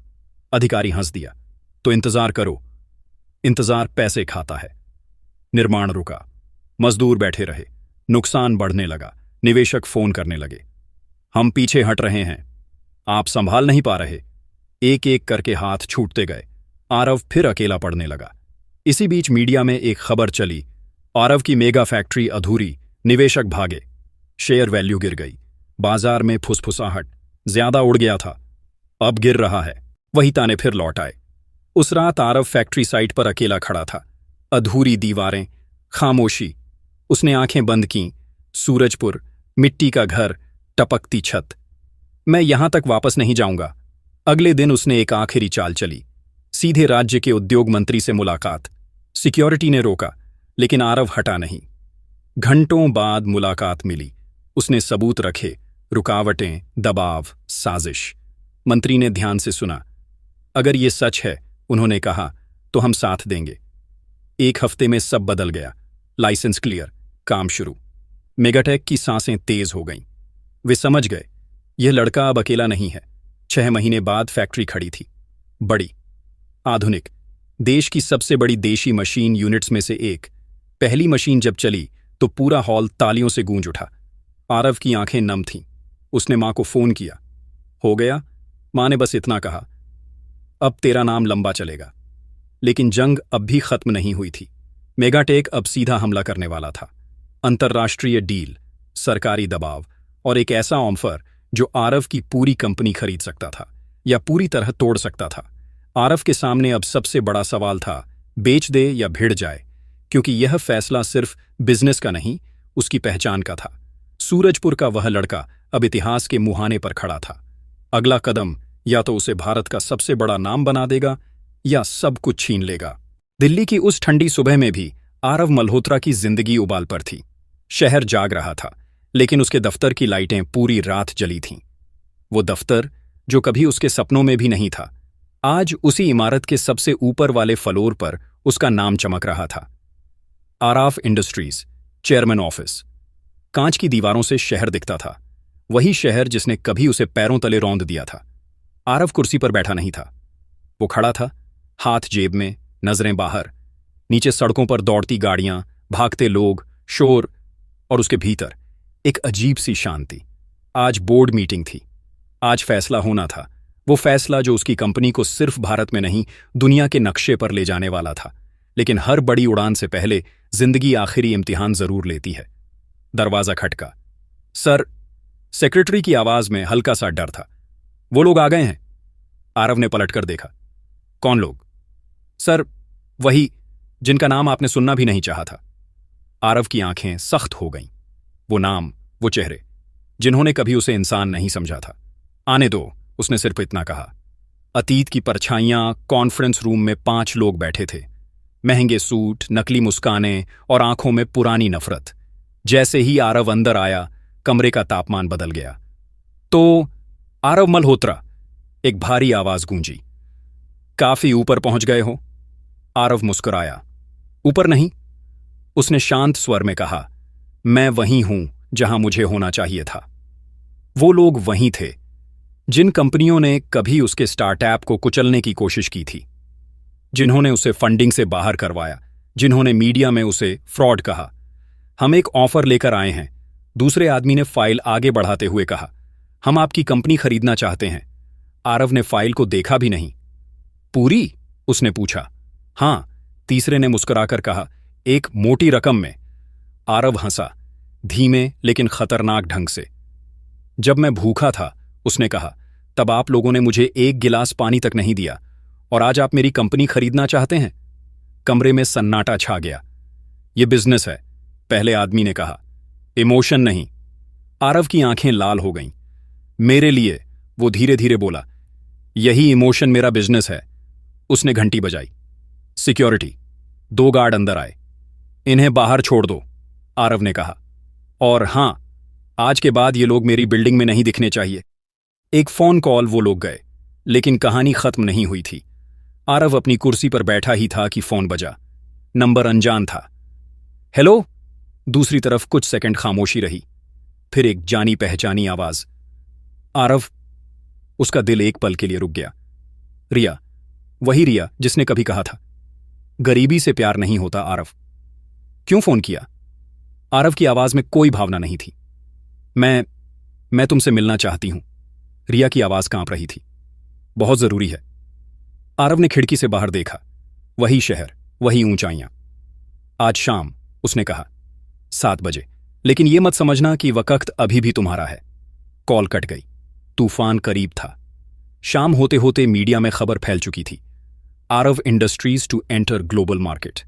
अधिकारी हंस दिया, तो इंतजार करो। इंतजार पैसे खाता है। निर्माण रुका, मजदूर बैठे रहे, नुकसान बढ़ने लगा। निवेशक फोन करने लगे, हम पीछे हट रहे हैं, आप संभाल नहीं पा रहे। एक एक करके हाथ छूटते गए। आरव फिर अकेला पड़ने लगा। इसी बीच मीडिया में एक खबर चली, आरव की मेगा फैक्ट्री अधूरी, निवेशक भागे। शेयर वैल्यू गिर गई। बाजार में फुसफुसाहट, ज्यादा उड़ गया था, अब गिर रहा है। वही ताने फिर लौट आए। उस रात आरव फैक्ट्री साइट पर अकेला खड़ा था। अधूरी दीवारें, खामोशी। उसने आंखें बंद कीं। सूरजपुर, मिट्टी का घर, टपकती छत। मैं यहां तक वापस नहीं जाऊंगा। अगले दिन उसने एक आखिरी चाल चली। सीधे राज्य के उद्योग मंत्री से मुलाकात। सिक्योरिटी ने रोका, लेकिन आरव हटा नहीं। घंटों बाद मुलाकात मिली। उसने सबूत रखे, रुकावटें, दबाव, साजिश। मंत्री ने ध्यान से सुना। अगर ये सच है, उन्होंने कहा, तो हम साथ देंगे। एक हफ्ते में सब बदल गया। लाइसेंस क्लियर, काम शुरू। मेगाटेक की सांसें तेज हो गईं। वे समझ गए, यह लड़का अब अकेला नहीं है। 6 महीने बाद फैक्ट्री खड़ी थी, बड़ी, आधुनिक, देश की सबसे बड़ी देशी मशीन यूनिट्स में से एक। पहली मशीन जब चली तो पूरा हॉल तालियों से गूंज उठा। आरव की आंखें नम थीं। उसने मां को फोन किया। हो गया? मां ने बस इतना कहा, अब तेरा नाम लंबा चलेगा। लेकिन जंग अब भी खत्म नहीं हुई थी। मेगाटेक अब सीधा हमला करने वाला था। अंतर्राष्ट्रीय डील, सरकारी दबाव और एक ऐसा ऑफर जो आरव की पूरी कंपनी खरीद सकता था या पूरी तरह तोड़ सकता था। आरव के सामने अब सबसे बड़ा सवाल था, बेच दे या भिड़ जाए, क्योंकि यह फैसला सिर्फ बिजनेस का नहीं, उसकी पहचान का था। सूरजपुर का वह लड़का अब इतिहास के मुहाने पर खड़ा था। अगला कदम या तो उसे भारत का सबसे बड़ा नाम बना देगा या सब कुछ छीन लेगा। दिल्ली की उस ठंडी सुबह में भी आरव मल्होत्रा की जिंदगी उबाल पर थी। शहर जाग रहा था, लेकिन उसके दफ्तर की लाइटें पूरी रात जली थीं। वो दफ्तर जो कभी उसके सपनों में भी नहीं था, आज उसी इमारत के सबसे ऊपर वाले फ्लोर पर उसका नाम चमक रहा था। आराफ इंडस्ट्रीज, चेयरमैन ऑफिस। कांच की दीवारों से शहर दिखता था, वही शहर जिसने कभी उसे पैरों तले रौंद दिया था। आरव कुर्सी पर बैठा नहीं था, वो खड़ा था, हाथ जेब में, नजरें बाहर। नीचे सड़कों पर दौड़ती गाड़ियां, भागते लोग, शोर, और उसके भीतर एक अजीब सी शांति। आज बोर्ड मीटिंग थी, आज फैसला होना था, वो फैसला जो उसकी कंपनी को सिर्फ भारत में नहीं, दुनिया के नक्शे पर ले जाने वाला था। लेकिन हर बड़ी उड़ान से पहले जिंदगी आखिरी इम्तिहान जरूर लेती है। दरवाजा खटका। सर, सेक्रेटरी की आवाज में हल्का सा डर था। वो लोग आ गए हैं। आरव ने पलटकर देखा। कौन लोग? सर, वही जिनका नाम आपने सुनना भी नहीं चाहा था। आरव की आंखें सख्त हो गईं। वो नाम, वो चेहरे, जिन्होंने कभी उसे इंसान नहीं समझा था। आने दो, उसने सिर्फ इतना कहा। अतीत की परछाइयां। कॉन्फ्रेंस रूम में 5 लोग बैठे थे, महंगे सूट, नकली मुस्कानें और आंखों में पुरानी नफरत। जैसे ही आरव अंदर आया, कमरे का तापमान बदल गया। तो आरव मल्होत्रा, एक भारी आवाज गूंजी। काफी ऊपर पहुंच गए हो। आरव मुस्कुराया। ऊपर नहीं, उसने शांत स्वर में कहा। मैं वहीं हूं जहां मुझे होना चाहिए था। वो लोग वहीं थे जिन कंपनियों ने कभी उसके स्टार्टअप को कुचलने की कोशिश की थी, जिन्होंने उसे फंडिंग से बाहर करवाया, जिन्होंने मीडिया में उसे फ्रॉड कहा। हम एक ऑफर लेकर आए हैं, दूसरे आदमी ने फाइल आगे बढ़ाते हुए कहा। हम आपकी कंपनी खरीदना चाहते हैं। आरव ने फाइल को देखा भी नहीं। पूरी? उसने पूछा। हां, तीसरे ने मुस्कुराकर कहा। एक मोटी रकम में। आरव हंसा, धीमे लेकिन खतरनाक ढंग से। जब मैं भूखा था, उसने कहा, तब आप लोगों ने मुझे एक गिलास पानी तक नहीं दिया, और आज आप मेरी कंपनी खरीदना चाहते हैं? कमरे में सन्नाटा छा गया। यह बिजनेस है, पहले आदमी ने कहा, इमोशन नहीं। आरव की आंखें लाल हो गईं। मेरे लिए, वो धीरे धीरे बोला, यही इमोशन मेरा बिजनेस है। उसने घंटी बजाई। सिक्योरिटी। 2 गार्ड अंदर आए। इन्हें बाहर छोड़ दो, आरव ने कहा। और हां, आज के बाद ये लोग मेरी बिल्डिंग में नहीं दिखने चाहिए। एक फोन कॉल। वो लोग गए, लेकिन कहानी खत्म नहीं हुई थी। आरव अपनी कुर्सी पर बैठा ही था कि फोन बजा। नंबर अनजान था। हेलो। दूसरी तरफ कुछ सेकंड खामोशी रही, फिर एक जानी पहचानी आवाज। आरव। उसका दिल एक पल के लिए रुक गया। रिया, वही रिया जिसने कभी कहा था, गरीबी से प्यार नहीं होता। आरव, क्यों फोन किया? आरव की आवाज में कोई भावना नहीं थी। मैं तुमसे मिलना चाहती हूं। रिया की आवाज कांप रही थी। बहुत जरूरी है। आरव ने खिड़की से बाहर देखा। वही शहर, वही ऊंचाइयां। आज शाम, उसने कहा, 7 बजे। लेकिन यह मत समझना कि वक्त अभी भी तुम्हारा है। कॉल कट गई। तूफान करीब था। शाम होते होते मीडिया में खबर फैल चुकी थी। Aarav industries to enter global market.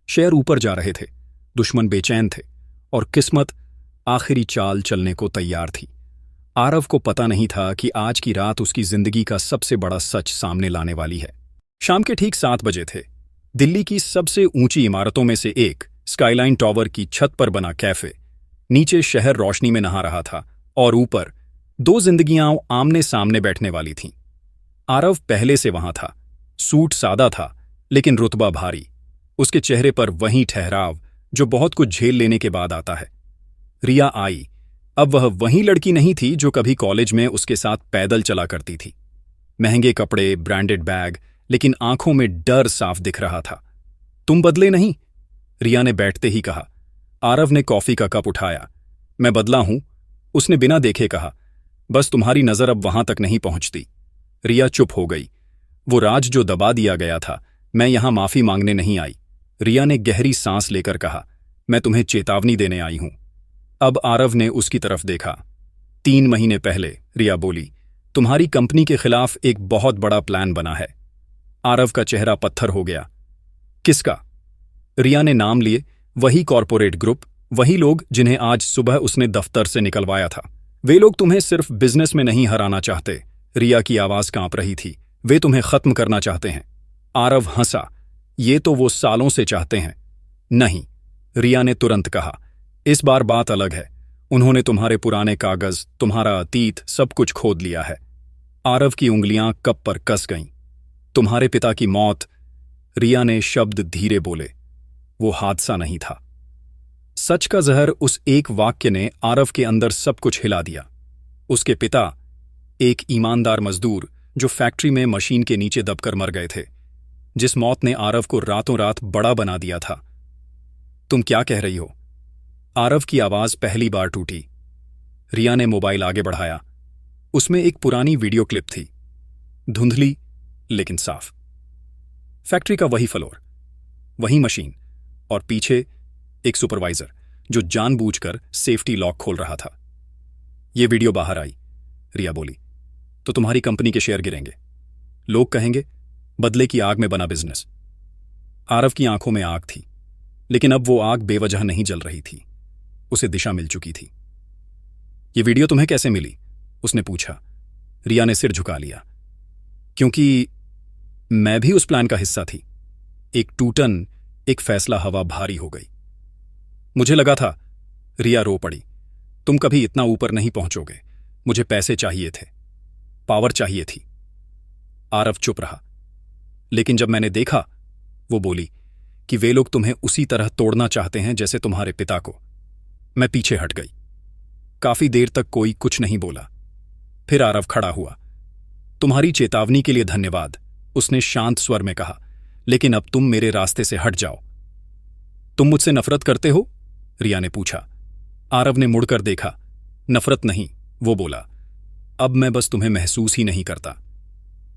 Share ऊपर जा रहे थे, दुश्मन बेचैन थे, और किस्मत आखिरी चाल चलने को तैयार थी। आरव को पता नहीं था कि आज की रात उसकी जिंदगी का सबसे बड़ा सच सामने लाने वाली है। शाम के ठीक 7 बजे थे। दिल्ली की सबसे ऊंची इमारतों में से एक, स्काईलाइन टावर की छत पर बना कैफे। नीचे शहर रोशनी में नहा रहा था, और ऊपर 2 जिंदगियां आमने सामने बैठने वाली थीं। आरव पहले से वहां था। सूट सादा था, लेकिन रुतबा भारी। उसके चेहरे पर वही ठहराव जो बहुत कुछ झेल लेने के बाद आता है। रिया आई। अब वह वही लड़की नहीं थी जो कभी कॉलेज में उसके साथ पैदल चला करती थी। महंगे कपड़े, ब्रांडेड बैग, लेकिन आंखों में डर साफ दिख रहा था। तुम बदले नहीं, रिया ने बैठते ही कहा। आरव ने कॉफी का कप उठाया। मैं बदला हूं, उसने बिना देखे कहा। बस तुम्हारी नजर अब वहां तक नहीं पहुंचती। रिया चुप हो गई। वो राज जो दबा दिया गया था। मैं यहां माफी मांगने नहीं आई। रिया ने गहरी सांस लेकर कहा, मैं तुम्हें चेतावनी देने आई हूं। अब आरव ने उसकी तरफ देखा। 3 महीने पहले, रिया बोली, तुम्हारी कंपनी के खिलाफ एक बहुत बड़ा प्लान बना है। आरव का चेहरा पत्थर हो गया। किसका? रिया ने नाम लिए। वही कॉरपोरेट ग्रुप, वही लोग जिन्हें आज सुबह उसने दफ्तर से निकलवाया था। वे लोग तुम्हें सिर्फ बिजनेस में नहीं हराना चाहते। रिया की आवाज कांप रही थी। वे तुम्हें खत्म करना चाहते हैं। आरव हंसा। ये तो वो सालों से चाहते हैं। नहीं, रिया ने तुरंत कहा, इस बार बात अलग है। उन्होंने तुम्हारे पुराने कागज, तुम्हारा अतीत, सब कुछ खोद लिया है। आरव की उंगलियां कप पर कस गईं। तुम्हारे पिता की मौत, रिया ने शब्द धीरे बोले, वो हादसा नहीं था। सच का जहर उस एक वाक्य ने आरव के अंदर सब कुछ हिला दिया। उसके पिता एक ईमानदार मजदूर जो फैक्ट्री में मशीन के नीचे दबकर मर गए थे, जिस मौत ने आरव को रातों रात बड़ा बना दिया था। तुम क्या कह रही हो? आरव की आवाज पहली बार टूटी। रिया ने मोबाइल आगे बढ़ाया। उसमें एक पुरानी वीडियो क्लिप थी, धुंधली लेकिन साफ। फैक्ट्री का वही फ्लोर, वही मशीन, और पीछे एक सुपरवाइजर जो जानबूझकर सेफ्टी लॉक खोल रहा था। यह वीडियो बाहर आई, रिया बोली, तो तुम्हारी कंपनी के शेयर गिरेंगे। लोग कहेंगे बदले की आग में बना बिजनेस। आरव की आंखों में आग थी, लेकिन अब वो आग बेवजह नहीं जल रही थी, उसे दिशा मिल चुकी थी। ये वीडियो तुम्हें कैसे मिली? उसने पूछा। रिया ने सिर झुका लिया। क्योंकि मैं भी उस प्लान का हिस्सा थी। एक टूटन, एक फैसला हवा भारी हो गई। मुझे लगा था, रिया रो पड़ी, तुम कभी इतना ऊपर नहीं पहुंचोगे। मुझे पैसे चाहिए थे, पावर चाहिए थी। आरव चुप रहा। लेकिन जब मैंने देखा, वो बोली, कि वे लोग तुम्हें उसी तरह तोड़ना चाहते हैं जैसे तुम्हारे पिता को, मैं पीछे हट गई। काफी देर तक कोई कुछ नहीं बोला। फिर आरव खड़ा हुआ। तुम्हारी चेतावनी के लिए धन्यवाद, उसने शांत स्वर में कहा, लेकिन अब तुम मेरे रास्ते से हट जाओ। तुम मुझसे नफरत करते हो? रिया ने पूछा। आरव ने मुड़कर देखा। नफरत नहीं, वो बोला, अब मैं बस तुम्हें महसूस ही नहीं करता।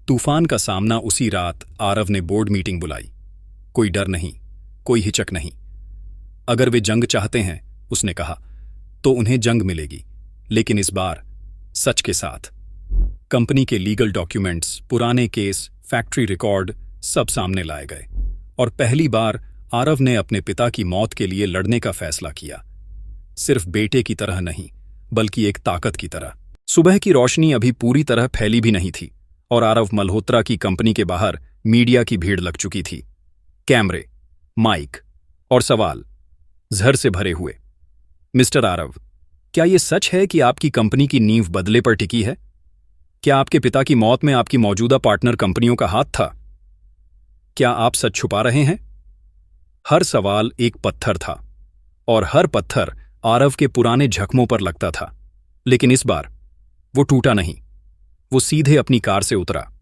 तूफान का सामना उसी रात आरव ने बोर्ड मीटिंग बुलाई। कोई डर नहीं, कोई हिचक नहीं। अगर वे जंग चाहते हैं, उसने कहा, तो उन्हें जंग मिलेगी, लेकिन इस बार सच के साथ। कंपनी के लीगल डॉक्यूमेंट्स, पुराने केस, फैक्ट्री रिकॉर्ड सब सामने लाए गए, और पहली बार आरव ने अपने पिता की मौत के लिए लड़ने का फैसला किया। सिर्फ बेटे की तरह नहीं, बल्कि एक ताकत की तरह। सुबह की रोशनी अभी पूरी तरह फैली भी नहीं थी, और आरव मल्होत्रा की कंपनी के बाहर मीडिया की भीड़ लग चुकी थी। कैमरे, माइक और सवाल जहर से भरे हुए। मिस्टर आरव, क्या यह सच है कि आपकी कंपनी की नींव बदले पर टिकी है? क्या आपके पिता की मौत में आपकी मौजूदा पार्टनर कंपनियों का हाथ था? क्या आप सच छुपा रहे हैं? हर सवाल एक पत्थर था, और हर पत्थर आरव के पुराने जख्मों पर लगता था। लेकिन इस बार वो टूटा नहीं। वो सीधे अपनी कार से उतरा।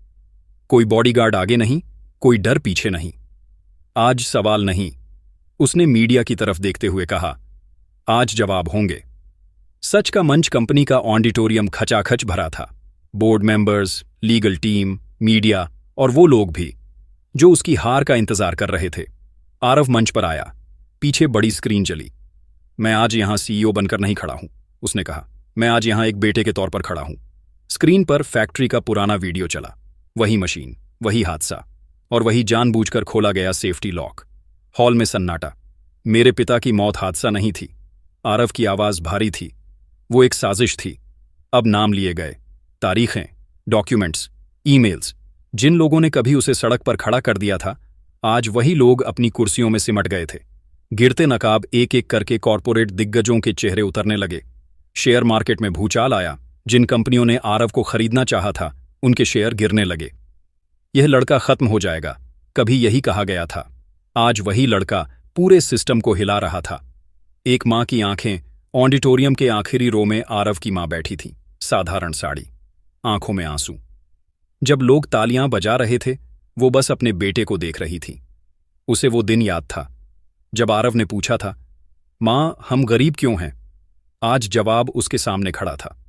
कोई बॉडीगार्ड आगे नहीं, कोई डर पीछे नहीं। आज सवाल नहीं, उसने मीडिया की तरफ देखते हुए कहा, आज जवाब होंगे। सच का मंच कंपनी का ऑडिटोरियम खचाखच भरा था। Board members, legal team, media और वो लोग भी जो उसकी हार का इंतजार कर रहे थे। आरव मंच पर आया। पीछे बड़ी स्क्रीन चली। मैं आज यहां सीईओ बनकर नहीं खड़ा हूं, उसने कहा। मैं आज यहां एक बेटे के तौर पर खड़ा हूं। स्क्रीन पर फैक्ट्री का पुराना वीडियो चला। वही मशीन, वही हादसा, और वही जानबूझकर खोला गया सेफ्टी लॉक। हॉल में सन्नाटा। मेरे पिता की मौत हादसा नहीं थी। आरव की आवाज भारी थी। वो एक साजिश थी। अब नाम लिए गए, तारीखें, डॉक्यूमेंट्स, ईमेल्स। जिन लोगों ने कभी उसे सड़क पर खड़ा कर दिया था, आज वही लोग अपनी कुर्सियों में सिमट गए थे। गिरते नकाब एक एक करके कॉरपोरेट दिग्गजों के चेहरे उतरने लगे। शेयर मार्केट में भूचाल आया। जिन कंपनियों ने आरव को खरीदना चाहा था, उनके शेयर गिरने लगे। यह लड़का खत्म हो जाएगा, कभी यही कहा गया था। आज वही लड़का पूरे सिस्टम को हिला रहा था। एक मां की आंखें। ऑडिटोरियम के आखिरी रो में आरव की मां बैठी थी, साधारण साड़ी, आंखों में आंसू। जब लोग तालियां बजा रहे थे, वो बस अपने बेटे को देख रही थी। उसे वो दिन याद था जब आरव ने पूछा था, मां, हम गरीब क्यों हैं? आज जवाब उसके सामने खड़ा था।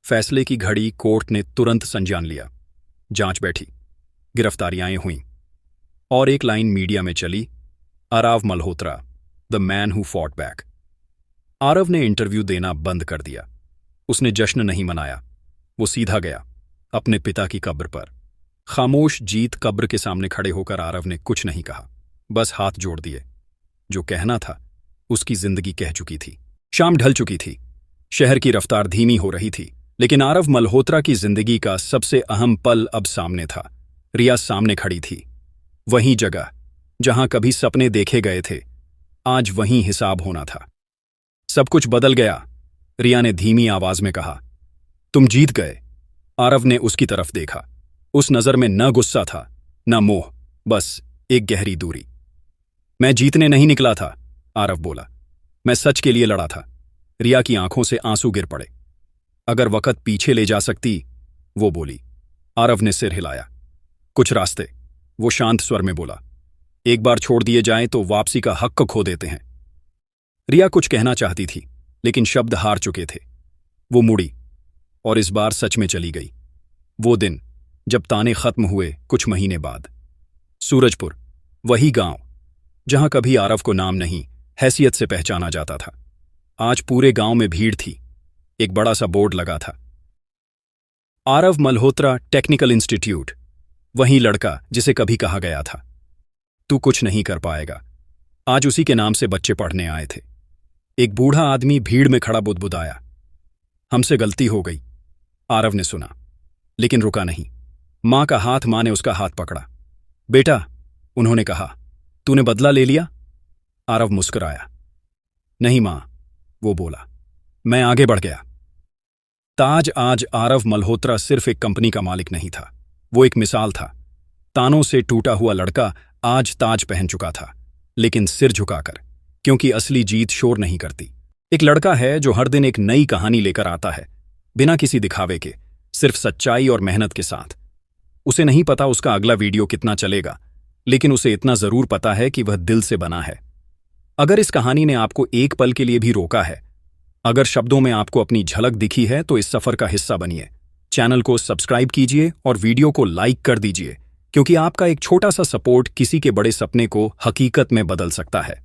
फैसले की घड़ी कोर्ट ने तुरंत संज्ञान लिया। जांच बैठी, गिरफ्तारियां हुईं, और एक लाइन मीडिया में चली, Aarav Malhotra, the man who fought back. Aarav ने इंटरव्यू देना बंद कर दिया। उसने जश्न नहीं मनाया। वो सीधा गया अपने पिता की कब्र पर। खामोश जीत कब्र के सामने खड़े होकर आरव ने कुछ नहीं कहा, बस हाथ जोड़ दिए। जो कहना था उसकी जिंदगी कह चुकी थी। शाम ढल चुकी थी। शहर की रफ्तार धीमी हो रही थी, लेकिन आरव मल्होत्रा की जिंदगी का सबसे अहम पल अब सामने था। रिया सामने खड़ी थी। वही जगह जहां कभी सपने देखे गए थे, आज वहीं हिसाब होना था। सब कुछ बदल गया, रिया ने धीमी आवाज में कहा। तुम जीत गए। आरव ने उसकी तरफ देखा। उस नजर में न गुस्सा था, न मोह, बस एक गहरी दूरी। मैं जीतने नहीं निकला था, आरव बोला। मैं सच के लिए लड़ा था। रिया की आंखों से आंसू गिर पड़े। अगर वक़्त पीछे ले जा सकती, वो बोली। आरव ने सिर हिलाया। कुछ रास्ते, वो शांत स्वर में बोला। एक बार छोड़ दिए जाएं तो वापसी का हक खो देते हैं। रिया कुछ कहना चाहती थी, लेकिन शब्द हार चुके थे। वो मुड़ी और इस बार सच में चली गई। वो दिन जब ताने खत्म हुए, कुछ महीने बाद। सूरजपुर, वही गांव जहां कभी आरव को नाम नहीं, हैसियत से पहचाना जाता था। आज पूरे गांव में भीड़ थी। एक बड़ा सा बोर्ड लगा था, आरव मल्होत्रा टेक्निकल इंस्टीट्यूट। वही लड़का जिसे कभी कहा गया था, तू कुछ नहीं कर पाएगा। आज उसी के नाम से बच्चे पढ़ने आए थे। एक बूढ़ा आदमी भीड़ में खड़ा बुदबुदाया। हमसे गलती हो गई। आरव ने सुना, लेकिन रुका नहीं। मां का हाथ, मां ने उसका हाथ पकड़ा। बेटा, उन्होंने कहा, तूने बदला ले लिया? आरव मुस्कुराया। नहीं मां, वो बोला। मैं आगे बढ़ गया। ताज आज आरव मल्होत्रा सिर्फ एक कंपनी का मालिक नहीं था, वो एक मिसाल था। तानों से टूटा हुआ लड़का आज ताज पहन चुका था, लेकिन सिर झुकाकर, क्योंकि असली जीत शोर नहीं करती। एक लड़का है जो हर दिन एक नई कहानी लेकर आता है, बिना किसी दिखावे के, सिर्फ सच्चाई और मेहनत के साथ। उसे नहीं पता उसका अगला वीडियो कितना चलेगा, लेकिन उसे इतना जरूर पता है कि वह दिल से बना है। अगर इस कहानी ने आपको एक पल के लिए भी रोका है, अगर शब्दों में आपको अपनी झलक दिखी है, तो इस सफर का हिस्सा बनिए। चैनल को सब्सक्राइब कीजिए और वीडियो को लाइक कर दीजिए, क्योंकि आपका एक छोटा सा सपोर्ट किसी के बड़े सपने को हकीकत में बदल सकता है।